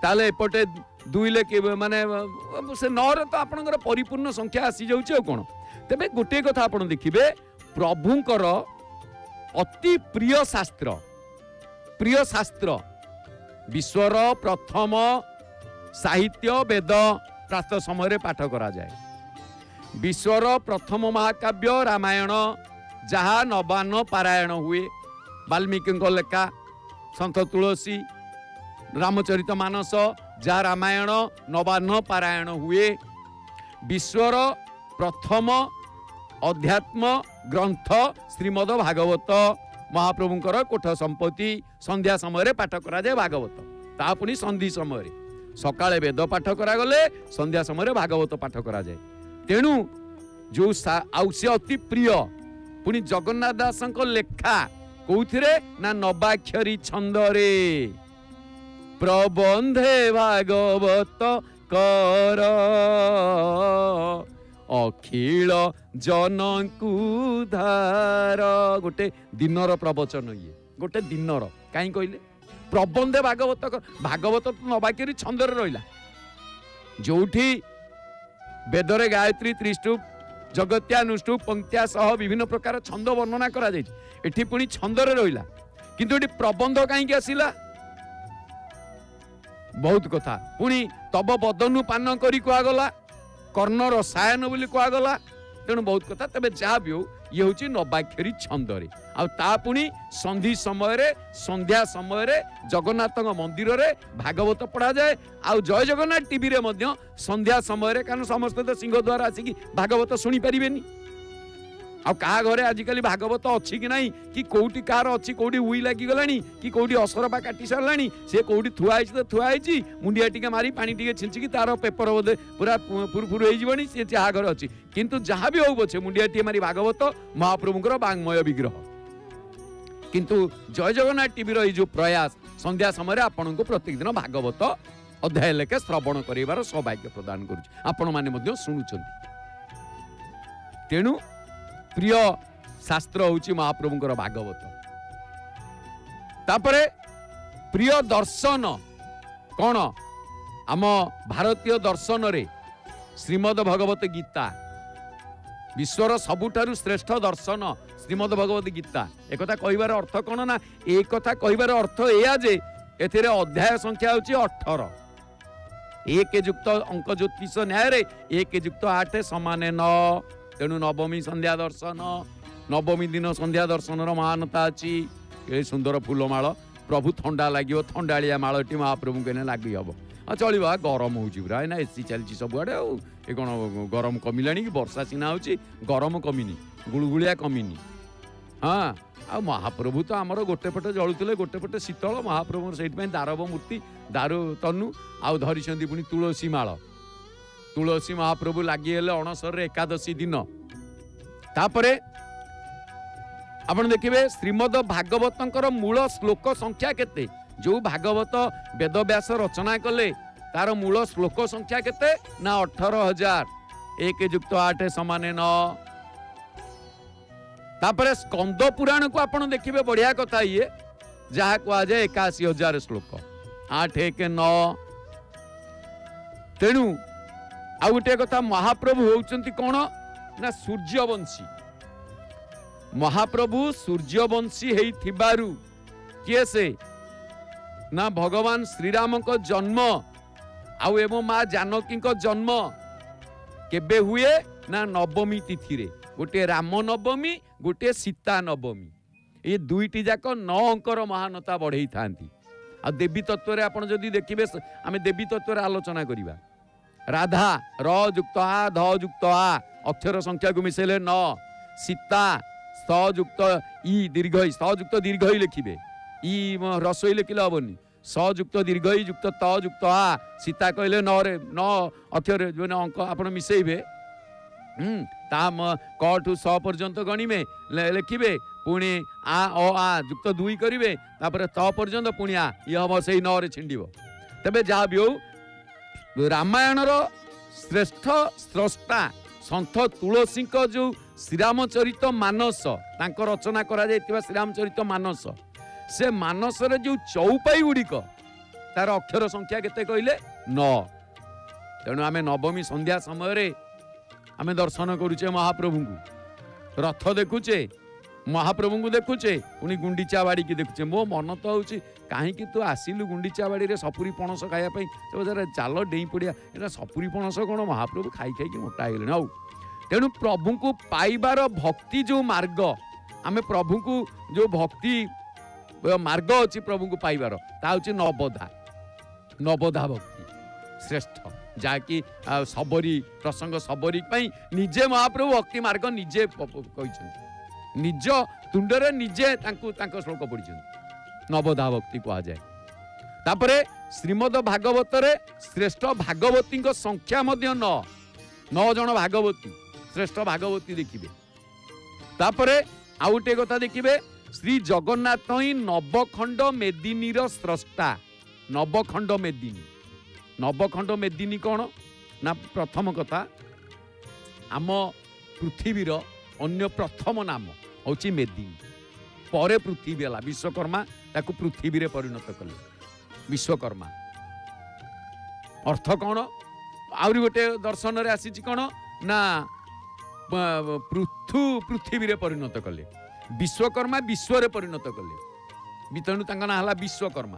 A: ताले एपटे दुई लेखे माने से 9 तो आपणकर परिपूर्ण संख्या आसी जाउछि कौन तेबे गोटे कथा आपण देखिबे प्रभुंकर अति प्रिय शास्त्र विश्वर प्रथम साहित्य वेद प्रातः समय पाठ करा जाए। विश्वर प्रथम महाकाव्य रामायण जहाँ नवान्न पारायण हुए वाल्मीकि लेखा संत तुलसी रामचरित मानस जहाँ रामायण नवान्न पारायण हुए विश्वर प्रथम अध्यात्म ग्रंथ श्रीमद भागवत महाप्रभुंकर कोठ संपत्ति संध्या समय पाठ करा जाए भागवत ता पुणी संधि समय सकाळे वेद पाठ करा गले संध्या समय भागवत पाठ करा जाए। तेणु जो से अति प्रिय पुणी जगन्नाथ दासंक लेखा कौथिरे ना नवाक्षरी छंदरे प्रबंधे भागवत कर अखिल जनकु धार गोटे दिनर प्रवचन ये गोटे दिनर कहीं कहले प्रबंधे भागवत कर भागवत तो नवाक्षरी छंदरे रहिला जोठी वेदरे गायत्री त्रिष्टुप जगत्यानुष्टुप पंक्त्या सह विभिन्न प्रकार छंद वर्णना करा जाय एठी पुणी छंदरे रहिला किंतु एठी प्रबंध कहीं आसिला बहुत कथा पुणी तब बदनु पान करी कुआगला कर्ण रसायन बोली कुआगला तेणु बहुत कथा तबे जहाँ भी हो ये हूँ नवाक्षरी छंदरे आ पुणी संधि समय संध्या समय जगन्नाथ मंदिर रे भागवत पढ़ा जाए आ जय जगन्नाथ टीवी रे मध्य संध्या समय कारण समस्त तो सिंह द्वारा आसिक भागवत शुणी पारे आ कहा घरे आजिकल भागवत अच्छी कि नहीं कि कौटी कार अच्छी कौटी उई लगी गलानी कि कौटी असरपा काटी सारानी से कौटी थुआई तो थुआई मुंडिया टिके मारी पानी टिके छिंचिकी तार पेपर बोधे पूरा फुरफुर होईजिबनी से जहा घर अच्छी किंतु जहाँ भी हो पछे मुंडिया टिके मारी भागवत महाप्रभुंकर वाङ्मय विग्रह किंतु जय जगन्नाथ टीवी रो जो प्रयास संध्या समय आपण को प्रत्येक दिन भागवत अध्याय लेखे श्रवण करिवार सौभाग्य प्रदान करूछि आपण माने मध्य शुणुचंती। तेणु प्रिय शास्त्र होची महाप्रभुंकर भागवत तापरे प्रिय दर्शन कौन आम भारतीय दर्शन रे श्रीमद भगवत गीता विश्वर सबुठारु श्रेष्ठ दर्शन श्रीमद भगवत गीता एक कथा कहिबार अर्थ कौन ना एक कथा कहिबार अर्थ एया जे एथिरे अध्याय संख्या होची 18 एक युक्त अंक ज्योतिष न्याय रे एक युक्त 8 समान 9 तेणु नवमी संध्या दर्शन नवमी दिन संध्या दर्शन महानता अच्छी ये सुंदर फूलमाल प्रभु ठंडा लगे ठंडाड़िया मालटी महाप्रभु के लगे हम हाँ चलो गरम होरा ना एसी चलती सबुआड़े ये कौन गरम कमिला कि वर्षा सीना हो गरम कमिनी गुड़गुड़िया कमिनी हाँ आ महाप्रभु तो आमर गोटे पटे जलुले गोटे पटे शीतल महाप्रभु से दारव मूर्ति दारू तनु आउ धरी पुणी तुलसी माल तुलसी महाप्रभु लगी अणसर एकादशी दिन तापरे आपण देखिए श्रीमद भागवतंकर मूल श्लोक संख्या केते जो भागवत वेदव्यास रचना कले तार मूल श्लोक संख्या केते ना 18,000 1 युक्त 8 समान 9 तापरे स्कंद पुराण को आपण देखिए बढ़िया कथा ये जहाँ कह जाए 81,000 श्लोक 8 1 9 तेणु आ गोटे कथा महाप्रभु होउचंती कौन ना सूर्यवंशी महाप्रभु सूर्यवंशी हेई थिबारु किए से ना भगवान श्रीराम को जन्म आउ एवं माँ जानकी को जन्म केबे हुए ना नवमी तिथि रे गोटे राम नवमी गोटे सीता नवमी ये दुईटी जाक 9 अंकर महानता बढ़ई थांती आ देवी तत्व रे आपण जदी देखिबे आमे देवी तत्व रे आलोचना करिबा राधा र युक्त आ ध युक्त आ अक्षर संख्या को मिसेले 9 सीता स युक्त ई दीर्घ स युक्त दीर्घ लिखिबे ई रसोई लिखिले हबनी स युक्त दीर्घ युक्त त युक्त आ सीता कहले 9 रे 9 अक्षर जो अंक आपण मिसेइबे ता क ठू स पर्यंत गणिबे लिखिबे पुणी आ अ आ युक्त 2 करिवे तापर त पर्यंत पुणी आ ये हम सेही 9 रे छिंडिबो तबे जहा भी हो रामायण श्रेष्ठ स्रष्टा संत तुलसी जो श्रीरामचरित मानस तांको रचना करा जायतिबा श्रीरामचरित मानस से मानस रे जो चौपाई गुड़िक तार अक्षर संख्या केते कहले न। तेणु आम नवमी संध्या समय आम दर्शन करुचे महाप्रभु को, रथ देखुचे, महाप्रभु को देखुचे, पुणी गुंडीचा बाड़ी की देखुचे। मो मन तो हूँ कहीं तू आसिलु गुंडीचा बाड़ी रे सपुरी पणस खायापी, चाल डेई पड़िया, एटा सपुरी पणस कौन महाप्रभु खाई खाई मोटा हो गले। तेणु प्रभु को पाइबार भक्ति जो मार्ग, आम प्रभु को जो भक्ति मार्ग अच्छी प्रभु को पाइबार ता हूँ नवधा, नवधा भक्ति श्रेष्ठ, जहाँकि सबरी प्रसंग सबरी निजे महाप्रभु भक्ति मार्ग निजे कहते, निज तुंडरे निजे श्लोक पढ़ी, नवधा भक्ति कह जाए। तापरे श्रीमद भागवत रे श्रेष्ठ भागवती संख्या मध्य 9 जन भागवती, श्रेष्ठ भागवती देखिए। तापरे आउ गोटे कथा देखिए, श्री जगन्नाथ ही नवखंड मेदिनी स्रष्टा। नवखंड मेदिनी, नवखंड मेदिनी कौन ना, प्रथम कथा आम पृथ्वीर अन्य प्रथम नाम हूँ मेदिनी, परे पृथ्वी है, विश्वकर्मा ताकू पृथ्वी रे परिणत कले, विश्वकर्मा अर्थ कौन। आउरी गोटे दर्शन रे आसी कौन ना, पृथ्वी रे परिणत कले, विश्वकर्मा विश्व रे परिणत कले, तेणु तांका ना हला विश्वकर्मा।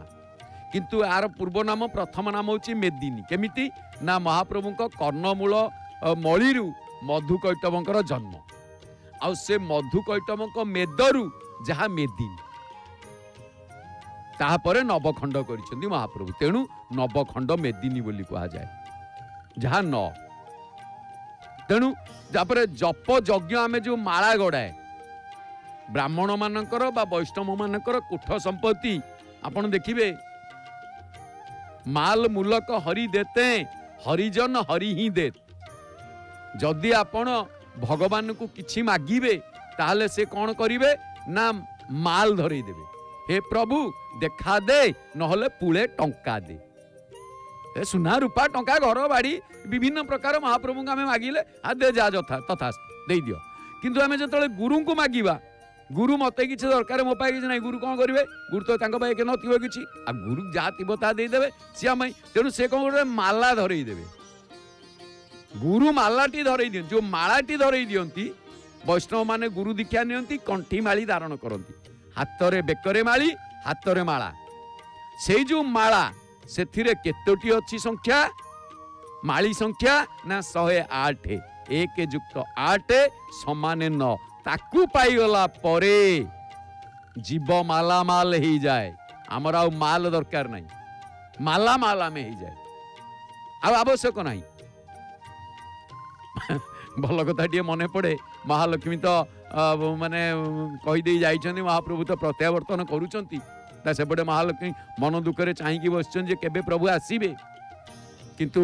A: किंतु यार पूर्व नाम प्रथम नाम हूँ मेदिनी। केमिति ना, महाप्रभु कर्णमूल मळीरु मधुकैटभंकर जन्म, आ से मधुकैटभंक मेदरु जहा मेदिनी, तापरे नवखंड करिसेंती महाप्रभु। तेणु नवखंड मेदिनी बोली कहा जाए, जहा 9। तेणु जापरे जप यज्ञ आमे जो माला गड़ाए ब्राह्मण मानकर बा वैष्णव मानकर कुठ संपत्ति आपण देखिबे, माल मूलक हरि देते हरिजन हरि ही दे। जदि आपण भगवान को किछि मागिबे ताहले से कौन करिवे ना, माल धरई देबे, हे प्रभु देखा दे नहले पुले टंका दे। ए सुना रूपा टंका घर बाड़ी विभिन्न प्रकार महाप्रभु को आमे मागिले आ दे जा जथा तथा दे दियो। किंतु आमे जतले गुरु को मागिबा, गुरु मते किछि दरकार मो पाए किछि नै, गुरु कौन करिवे, गुरु तो तांको पाए के नथिबो किछि, आ गुरु जा थिबो ता दे देबे सिया मै। तेणु से कौन करे माला धरई देबे, गुरु मालाटी धरई दियन, जो मालाटी धरई दियंती वैष्णव माने गुरु दीक्षा नियंती, कंठी माली धारण करंती, हातरे बेकरे माली, हातरे माला। से जो माला सेथिरे केतोटी अछि संख्या, माली संख्या ना 108, 1 युक्त 8 समान 9। ताकू पाईगला परे जीव माला माल ही जाए, आमर आ माल दरकार नहीं, माला माला में ही जाए, आवश्यक नहीं। भल कथा मन पड़े, महालक्ष्मी तो माने कहीदे जाइछन्ति, महाप्रभु तो प्रत्यावर्तन करुचंती, सेपटे महालक्ष्मी मन दुखरे चाहिए बसछन जे केबे प्रभु आसीबे। किंतु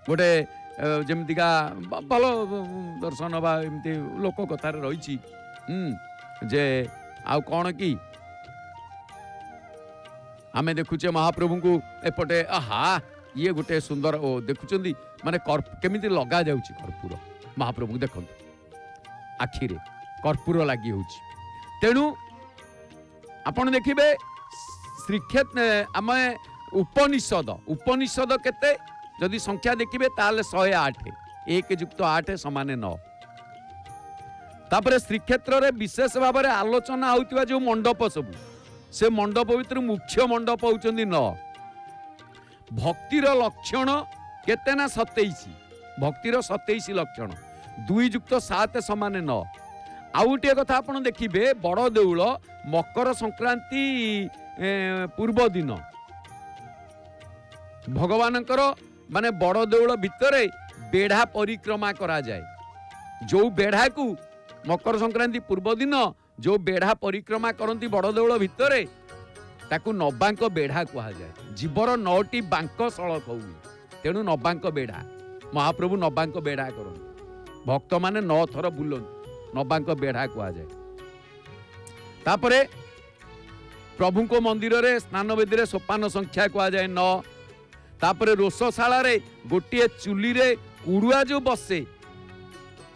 A: गोटे जमतिका भल दर्शन बा एमती लोक कथार रही जे आउ कौन कि आमे देखुचे महाप्रभु को एपटे, आहा ये गोटे सुंदर ओ देखुचंदी माने केमिति लगा जाउची कर्पूर, महाप्रभु देखंतु आखिरे कर्पूर लागि होउची। तेणु आपण देखिबे श्रीक्षेत्र आमे उपनिषद, उपनिषद केते जदि संख्या देखिबे ताले 108, 1 युक्त 8 समान 9। तापरे श्रीक्षेत्र रे विशेष भाव में आलोचना होउतिबा जो मंडप सब, से मंडप भितर मुख्य मंडप होउचंदी 9। भक्तिर लक्षण केते ना 27, भक्तिर 27 लक्षण, 2 युक्त 7 समान 9। आउ गोटे कथा आपण देखिबे, बड़ देउल मकर संक्रांति पूर्व दिन भगवानकर माने बड़ देउल भितरे बेढ़ा परिक्रमा करा जाए। जो बेढ़ा को मकर संक्रांति पूर्व दिन जो बेढ़ा परिक्रमा करती बड़ देउल भितरे ताकू नबांक बेढ़ा कहा जाए। जीवर 9टी बांक सड़क हुए, तेणु नबांक बेढ़ा, महाप्रभु नबांक बेढ़ा करते, भक्त माने 9 थर बुलंती, नबांक बेढ़ा कहा जाए। तापरे प्रभु को मंदिर रे स्नान वेदी रे सोपान संख्या कहा जाए 9। तापरे रोषशाला रे गोटे चुली रे कुड़ुआ जो बसे,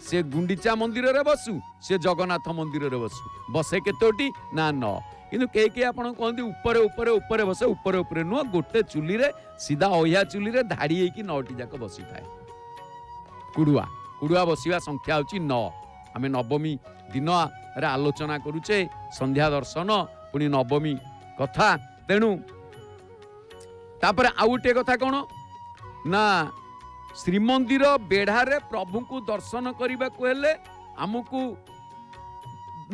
A: से गुंडीचा मंदिर रे बसु, से जगन्नाथ मंदिर रे बसु, बसे केतोटी ना 9। କିନ୍ତୁ କେହି କେହି ଆପଣ କହନ୍ତି ଉପରେ ଉପରେ ଉପରେ ବସେ, ଉପରେ ଉପରେ ନୁହଁ, ଗୋଟେ ଚୁଲିରେ ସିଧା ଅହିଆ ଚୁଲିରେ ଧାଡ଼ି ହେଇକି 9ଟି ଯାକ ବସିଥାଏ। କୁଡ଼ୁଆ କୁଡ଼ୁଆ ବସିବା ସଂଖ୍ୟା ହେଉଛି 9। ଆମେ ନବମୀ ଦିନରେ ଆଲୋଚନା କରୁଛେ ସନ୍ଧ୍ୟା ଦର୍ଶନ, ପୁଣି ନବମୀ କଥା। ତେଣୁ ତାପରେ ଆଉ ଗୋଟିଏ କଥା କ'ଣ ନା, ଶ୍ରୀମନ୍ଦିର ବେଢ଼ାରେ ପ୍ରଭୁଙ୍କୁ ଦର୍ଶନ କରିବାକୁ ହେଲେ ଆମକୁ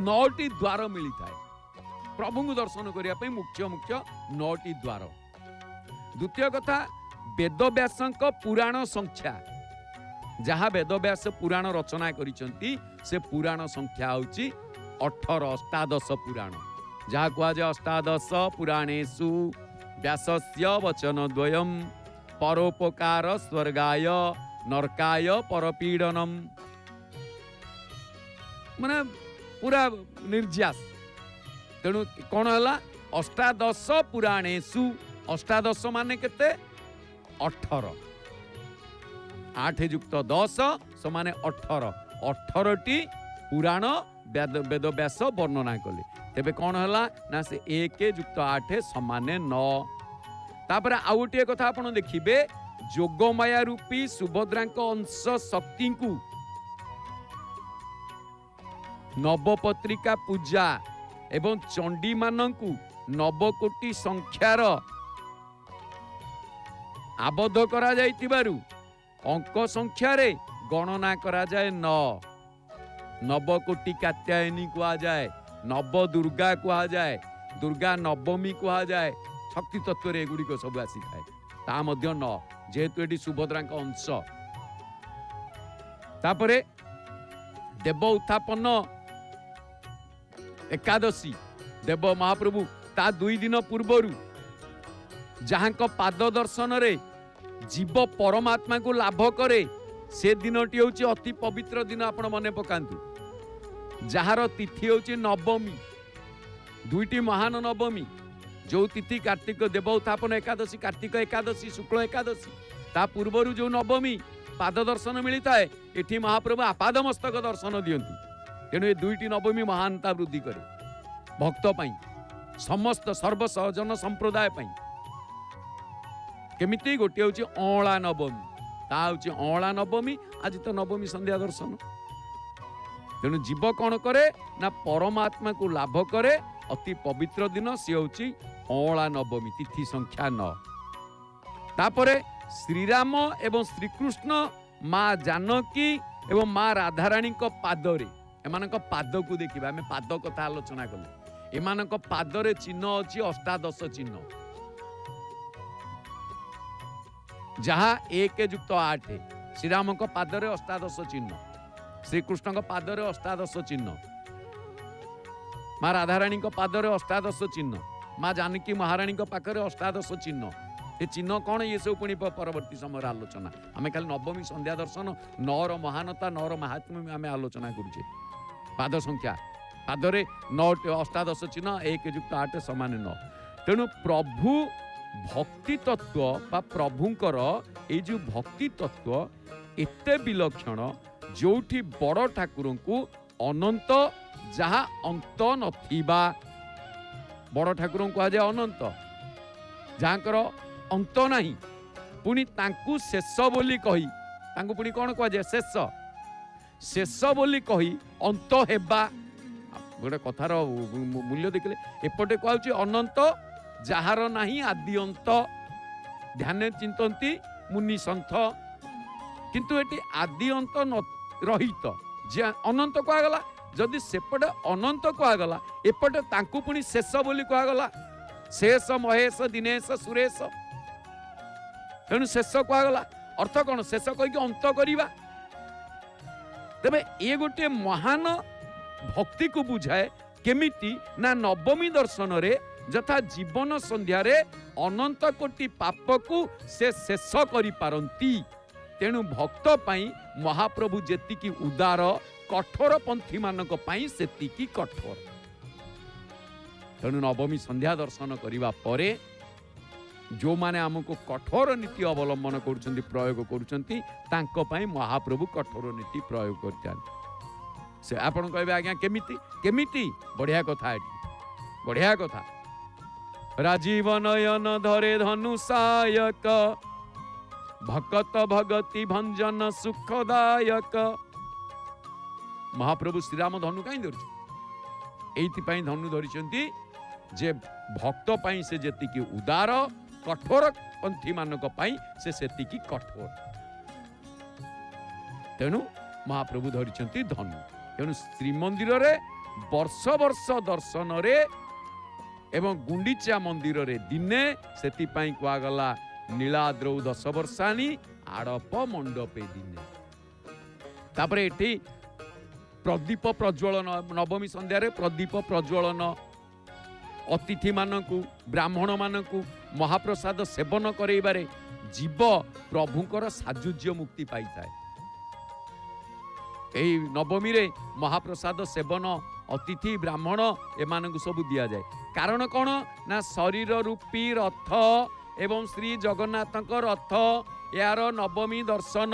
A: 9ଟି ଦ୍ୱାର ମିଳିଥାଏ। ପ୍ରଭୁଙ୍କୁ ଦର୍ଶନ କରିବା ପାଇଁ ମୁଖ୍ୟ 9ଟି ଦ୍ୱାର। ଦ୍ୱିତୀୟ କଥା, ବେଦବ୍ୟାସଙ୍କ ପୁରାଣ ସଂଖ୍ୟା, ଯାହା ବେଦବ୍ୟାସ ପୁରାଣ ରଚନା କରିଛନ୍ତି ସେ ପୁରାଣ ସଂଖ୍ୟା ହେଉଛି 18, ଅଷ୍ଟାଦଶ ପୁରାଣ, ଯାହା କୁହାଯାଏ ଅଷ୍ଟାଦଶ ପୁରାଣେଷୁ ବ୍ୟାସସ୍ୟ ବଚନ ଦ୍ୱୟମ୍ ପରୋପକାର ସ୍ୱର୍ଗାୟ ନର୍କାୟ ପରପୀଡ଼ନମ୍। ମାନେ ପୁରା ନିର୍ଯାସ। ତେଣୁ କ'ଣ ହେଲା, ଅଷ୍ଟାଦଶ ପୁରାଣେଷୁ, ଅଷ୍ଟାଦଶ ମାନେ କେତେ? 18, 8 ଯୁକ୍ତ 10 ସମାନେ 18, 18ଟି ପୁରାଣ ବେଦବ୍ୟାସ ବର୍ଣ୍ଣନା କଲେ। ତେବେ କ'ଣ ହେଲା ନା, ସେ 1 ଯୁକ୍ତ 8 ସମାନେ 9। ତାପରେ ଆଉ ଗୋଟିଏ କଥା ଆପଣ ଦେଖିବେ, ଯୋଗମାୟା ରୂପୀ ସୁଭଦ୍ରାଙ୍କ ଅଂଶ ଶକ୍ତିଙ୍କୁ ନବପତ୍ରିକା ପୂଜା ଏବଂ ଚଣ୍ଡୀମାନଙ୍କୁ ନବକୋଟି ସଂଖ୍ୟାର ଆବଦ୍ଧ କରାଯାଇଥିବାରୁ ଅଙ୍କ ସଂଖ୍ୟାରେ ଗଣନା କରାଯାଏ 9। ନବକୋଟି କାତ୍ୟାୟନୀ କୁହାଯାଏ, ନବ ଦୁର୍ଗା କୁହାଯାଏ, ଦୁର୍ଗା ନବମୀ କୁହାଯାଏ। ଶକ୍ତି ତତ୍ତ୍ୱରେ ଏଗୁଡ଼ିକ ସବୁ ଆସିଥାଏ। ତା ମଧ୍ୟ 9, ଯେହେତୁ ଏଠି ସୁଭଦ୍ରାଙ୍କ ଅଂଶ। ତାପରେ ଦେବ ଉତ୍ଥାପନ ଏକାଦଶୀ, ଦେବ ମହାପ୍ରଭୁ ତା 2 ଦିନ ପୂର୍ବରୁ ଯାହାଙ୍କ ପାଦ ଦର୍ଶନରେ ଜୀବ ପରମାତ୍ମାକୁ ଲାଭ କରେ, ସେ ଦିନଟି ହେଉଛି ଅତି ପବିତ୍ର ଦିନ। ଆପଣ ମନେ ପକାନ୍ତୁ, ଯାହାର ତିଥି ହେଉଛି ନବମୀ, 2ଟି ମହାନ ନବମୀ, ଯେଉଁ ତିଥି କାର୍ତ୍ତିକ ଦେବ ଉତ୍ଥାପନ ଏକାଦଶୀ, କାର୍ତ୍ତିକ ଏକାଦଶୀ, ଶୁକ୍ଳ ଏକାଦଶୀ, ତା ପୂର୍ବରୁ ଯେଉଁ ନବମୀ ପାଦ ଦର୍ଶନ ମିଳିଥାଏ, ଏଠି ମହାପ୍ରଭୁ ଆପାଦ ମସ୍ତକ ଦର୍ଶନ ଦିଅନ୍ତି। ତେଣୁ ଏ 2ଟି ନବମୀ ମହାନତା ବୃଦ୍ଧି କରେ ଭକ୍ତ ପାଇଁ, ସମସ୍ତ ସର୍ବଜନ ସମ୍ପ୍ରଦାୟ ପାଇଁ। କେମିତି? ଗୋଟିଏ ହେଉଛି ଅଁଳା ନବମୀ, ତା ହେଉଛି ଅଁଳା ନବମୀ, ଆଜି ତ ନବମୀ ସନ୍ଧ୍ୟା ଦର୍ଶନ। ତେଣୁ ଜୀବ କ'ଣ କରେ ନା, ପରମାତ୍ମାକୁ ଲାଭ କରେ ଅତି ପବିତ୍ର ଦିନ, ସିଏ ହେଉଛି ଅଁଳା ନବମୀ, ତିଥି ସଂଖ୍ୟା 9। ତାପରେ ଶ୍ରୀରାମ ଏବଂ ଶ୍ରୀକୃଷ୍ଣ, ମା ଜାନକୀ ଏବଂ ମା ରାଧାରାଣୀଙ୍କ ପାଦରେ, ଏମାନଙ୍କ ପାଦକୁ ଦେଖିବା, ଆମେ ପାଦ କଥା ଆଲୋଚନା କଲେ। ଏମାନଙ୍କ ପାଦରେ ଚିହ୍ନ ଅଛି 18 ଚିହ୍ନ, ଯାହା 1 ଯୁକ୍ତ 8। ଶ୍ରୀରାମଙ୍କ ପାଦରେ 18 ଚିହ୍ନ, ଶ୍ରୀକୃଷ୍ଣଙ୍କ ପାଦରେ 18 ଚିହ୍ନ, ମା ରାଧାରାଣୀଙ୍କ ପାଦରେ 18 ଚିହ୍ନ, ମା ଜାନକୀ ମହାରାଣୀଙ୍କ ପାଖରେ 18 ଚିହ୍ନ। ଏ ଚିହ୍ନ କ'ଣ, ଇଏ ସବୁ ପୁଣି ପରବର୍ତ୍ତୀ ସମୟରେ ଆଲୋଚନା। ଆମେ ଖାଲି ନବମୀ ସନ୍ଧ୍ୟା ଦର୍ଶନ, 9ର ମହାନତା, 9ର ମାହାତ୍ମ୍ୟ ଆମେ ଆଲୋଚନା କରୁଛେ। ପାଦ ସଂଖ୍ୟା, ପାଦରେ 9 18 ଚିହ୍ନ, 1 ଯୁକ୍ତ 8 ସମାନେ 9। ତେଣୁ ପ୍ରଭୁ ଭକ୍ତି ତତ୍ତ୍ୱ ବା ପ୍ରଭୁଙ୍କର ଏଇ ଯେଉଁ ଭକ୍ତି ତତ୍ତ୍ୱ ଏତେ ବିଲକ୍ଷଣ, ଯେଉଁଠି ବଡ଼ ଠାକୁରଙ୍କୁ ଅନନ୍ତ, ଯାହା ଅନ୍ତ ନଥିବା, ବଡ଼ ଠାକୁରଙ୍କୁ କୁହାଯାଏ ଅନନ୍ତ, ଯାହାଙ୍କର ଅନ୍ତ ନାହିଁ। ପୁଣି ତାଙ୍କୁ ଶେଷ ବୋଲି କହି, ତାଙ୍କୁ ପୁଣି କ'ଣ କୁହାଯାଏ? ଶେଷ। ଶେଷ ବୋଲି କହି ଅନ୍ତ ହେବା, ଗୋଟେ କଥାର ମୂଲ୍ୟ ଦେଖିଲେ ଏପଟେ କୁହାଯାଉଛି ଅନନ୍ତ, ଯାହାର ନାହିଁ ଆଦି ଅନ୍ତ, ଧ୍ୟାନ ଚିନ୍ତନ୍ତି ମୁନି ସନ୍ଥ। କିନ୍ତୁ ଏଠି ଆଦି ଅନ୍ତ ରହିତ, ଯେ ଅନନ୍ତ କୁହାଗଲା। ଯଦି ସେପଟେ ଅନନ୍ତ କୁହାଗଲା, ଏପଟେ ତାଙ୍କୁ ପୁଣି ଶେଷ ବୋଲି କୁହାଗଲା। ଶେଷ ମହେଶ ଦିନେଶ ସୁରେଶ, ତେଣୁ ଶେଷ କୁହାଗଲା। ଅର୍ଥ କ'ଣ? ଶେଷ କହିକି ଅନ୍ତ କରିବା। ତେବେ ଏ ଗୋଟିଏ ମହାନ ଭକ୍ତିକୁ ବୁଝାଏ। କେମିତି ନା, ନବମୀ ଦର୍ଶନରେ ଯଥା ଜୀବନ ସନ୍ଧ୍ୟାରେ ଅନନ୍ତ କୋଟି ପାପକୁ ସେ ଶେଷ କରିପାରନ୍ତି। ତେଣୁ ଭକ୍ତ ପାଇଁ ମହାପ୍ରଭୁ ଯେତିକି ଉଦାର, କଠୋର ପନ୍ଥୀ ମାନଙ୍କ ପାଇଁ ସେତିକି କଠୋର। ତେଣୁ ନବମୀ ସନ୍ଧ୍ୟା ଦର୍ଶନ କରିବା ପରେ ଯେଉଁମାନେ ଆମକୁ କଠୋର ନୀତି ଅବଲମ୍ବନ କରୁଛନ୍ତି, ପ୍ରୟୋଗ କରୁଛନ୍ତି, ତାଙ୍କ ପାଇଁ ମହାପ୍ରଭୁ କଠୋର ନୀତି ପ୍ରୟୋଗ କରିଥାନ୍ତି। ସେ ଆପଣ କହିବେ ଆଜ୍ଞା କେମିତି? କେମିତି? ବଢ଼ିଆ କଥା ଏଠି। बढ़िया कथा। राजीव नयन धरे धनुषायक भगत भगति भंजन सुखदायक। महाप्रभु श्रीराम धनु कहीं धरु एइथिपाई धनु धरिचंती जे भक्त पाई से जेतिकी उदार कठोर पंथी मानक पाई से सेतिकी कठोर। तेणु महाप्रभु धरिचंती धनु। तेणु श्रीमंदिर रे वर्ष वर्ष दर्शन रे एवं गुंडीचा मंदिर रे दिने सेतिपाई कुआगला नीलाद्रौ 10 वर्षानी आड़प मंडपे दिने। तापरे एठी प्रदीप प्रज्वलन नवमी संध्या रे प्रदीप प्रज्वलन अतिथि मानकु ब्राह्मण मानकु महाप्रसाद सेवन करैबारे जीव प्रभुकर साजुज्य मुक्ति पाई थाए। एई नवमी रे महाप्रसाद सेवन अतिथि ब्राह्मण एमानकु सब दिया जाए। कारण कौन ना शरीर रूपी रथ एवं श्री जगन्नाथक रथ यार नवमी दर्शन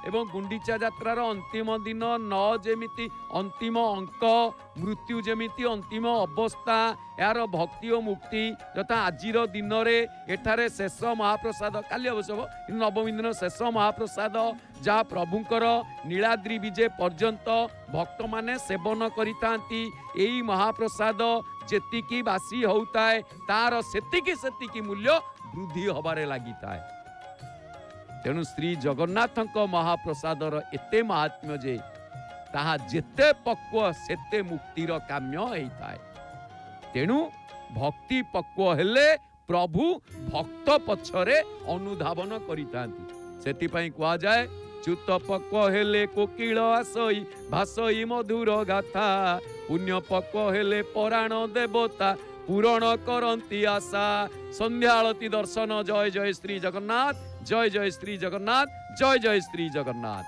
A: एवं गुंडीचा यात्रार अंतिम दिन न जेमिति अंतिम अंक मृत्यु जेमिति अंतिम अवस्था यार भक्ति और मुक्ति यथा आजिर दिन रे एठारे शेष महाप्रसाद काली अवश्य नवमी दिन शेष महाप्रसाद जहाँ प्रभुंकर नीलाद्रि विजय पर्यंत भक्त माने सेवन करितांती। एई महाप्रसाद जेतिकी बासी होउताए तार सेतिकी सेतिकी मूल्य वृद्धि हबारे लागिताए। तेणु श्री जगन्नाथक महाप्रसादर एते महात्म्य जे ताहा जेते पक्व सेते मुक्तिर काम्य होइताए। तेणु भक्ति पक्व हेले प्रभु भक्त पछरे अनुधावन करितांती। सेति पई कुआ जाए च्युत पक्व हेले कोकिल आसई भासई मधुर गाथा पुण्य पक्व हेले पराण देवता पूरण करंती आशा। संध्या आलती दर्शन। जय जय श्री जगन्नाथ, जय जय श्री जगन्नाथ, जय जय श्री जगन्नाथ।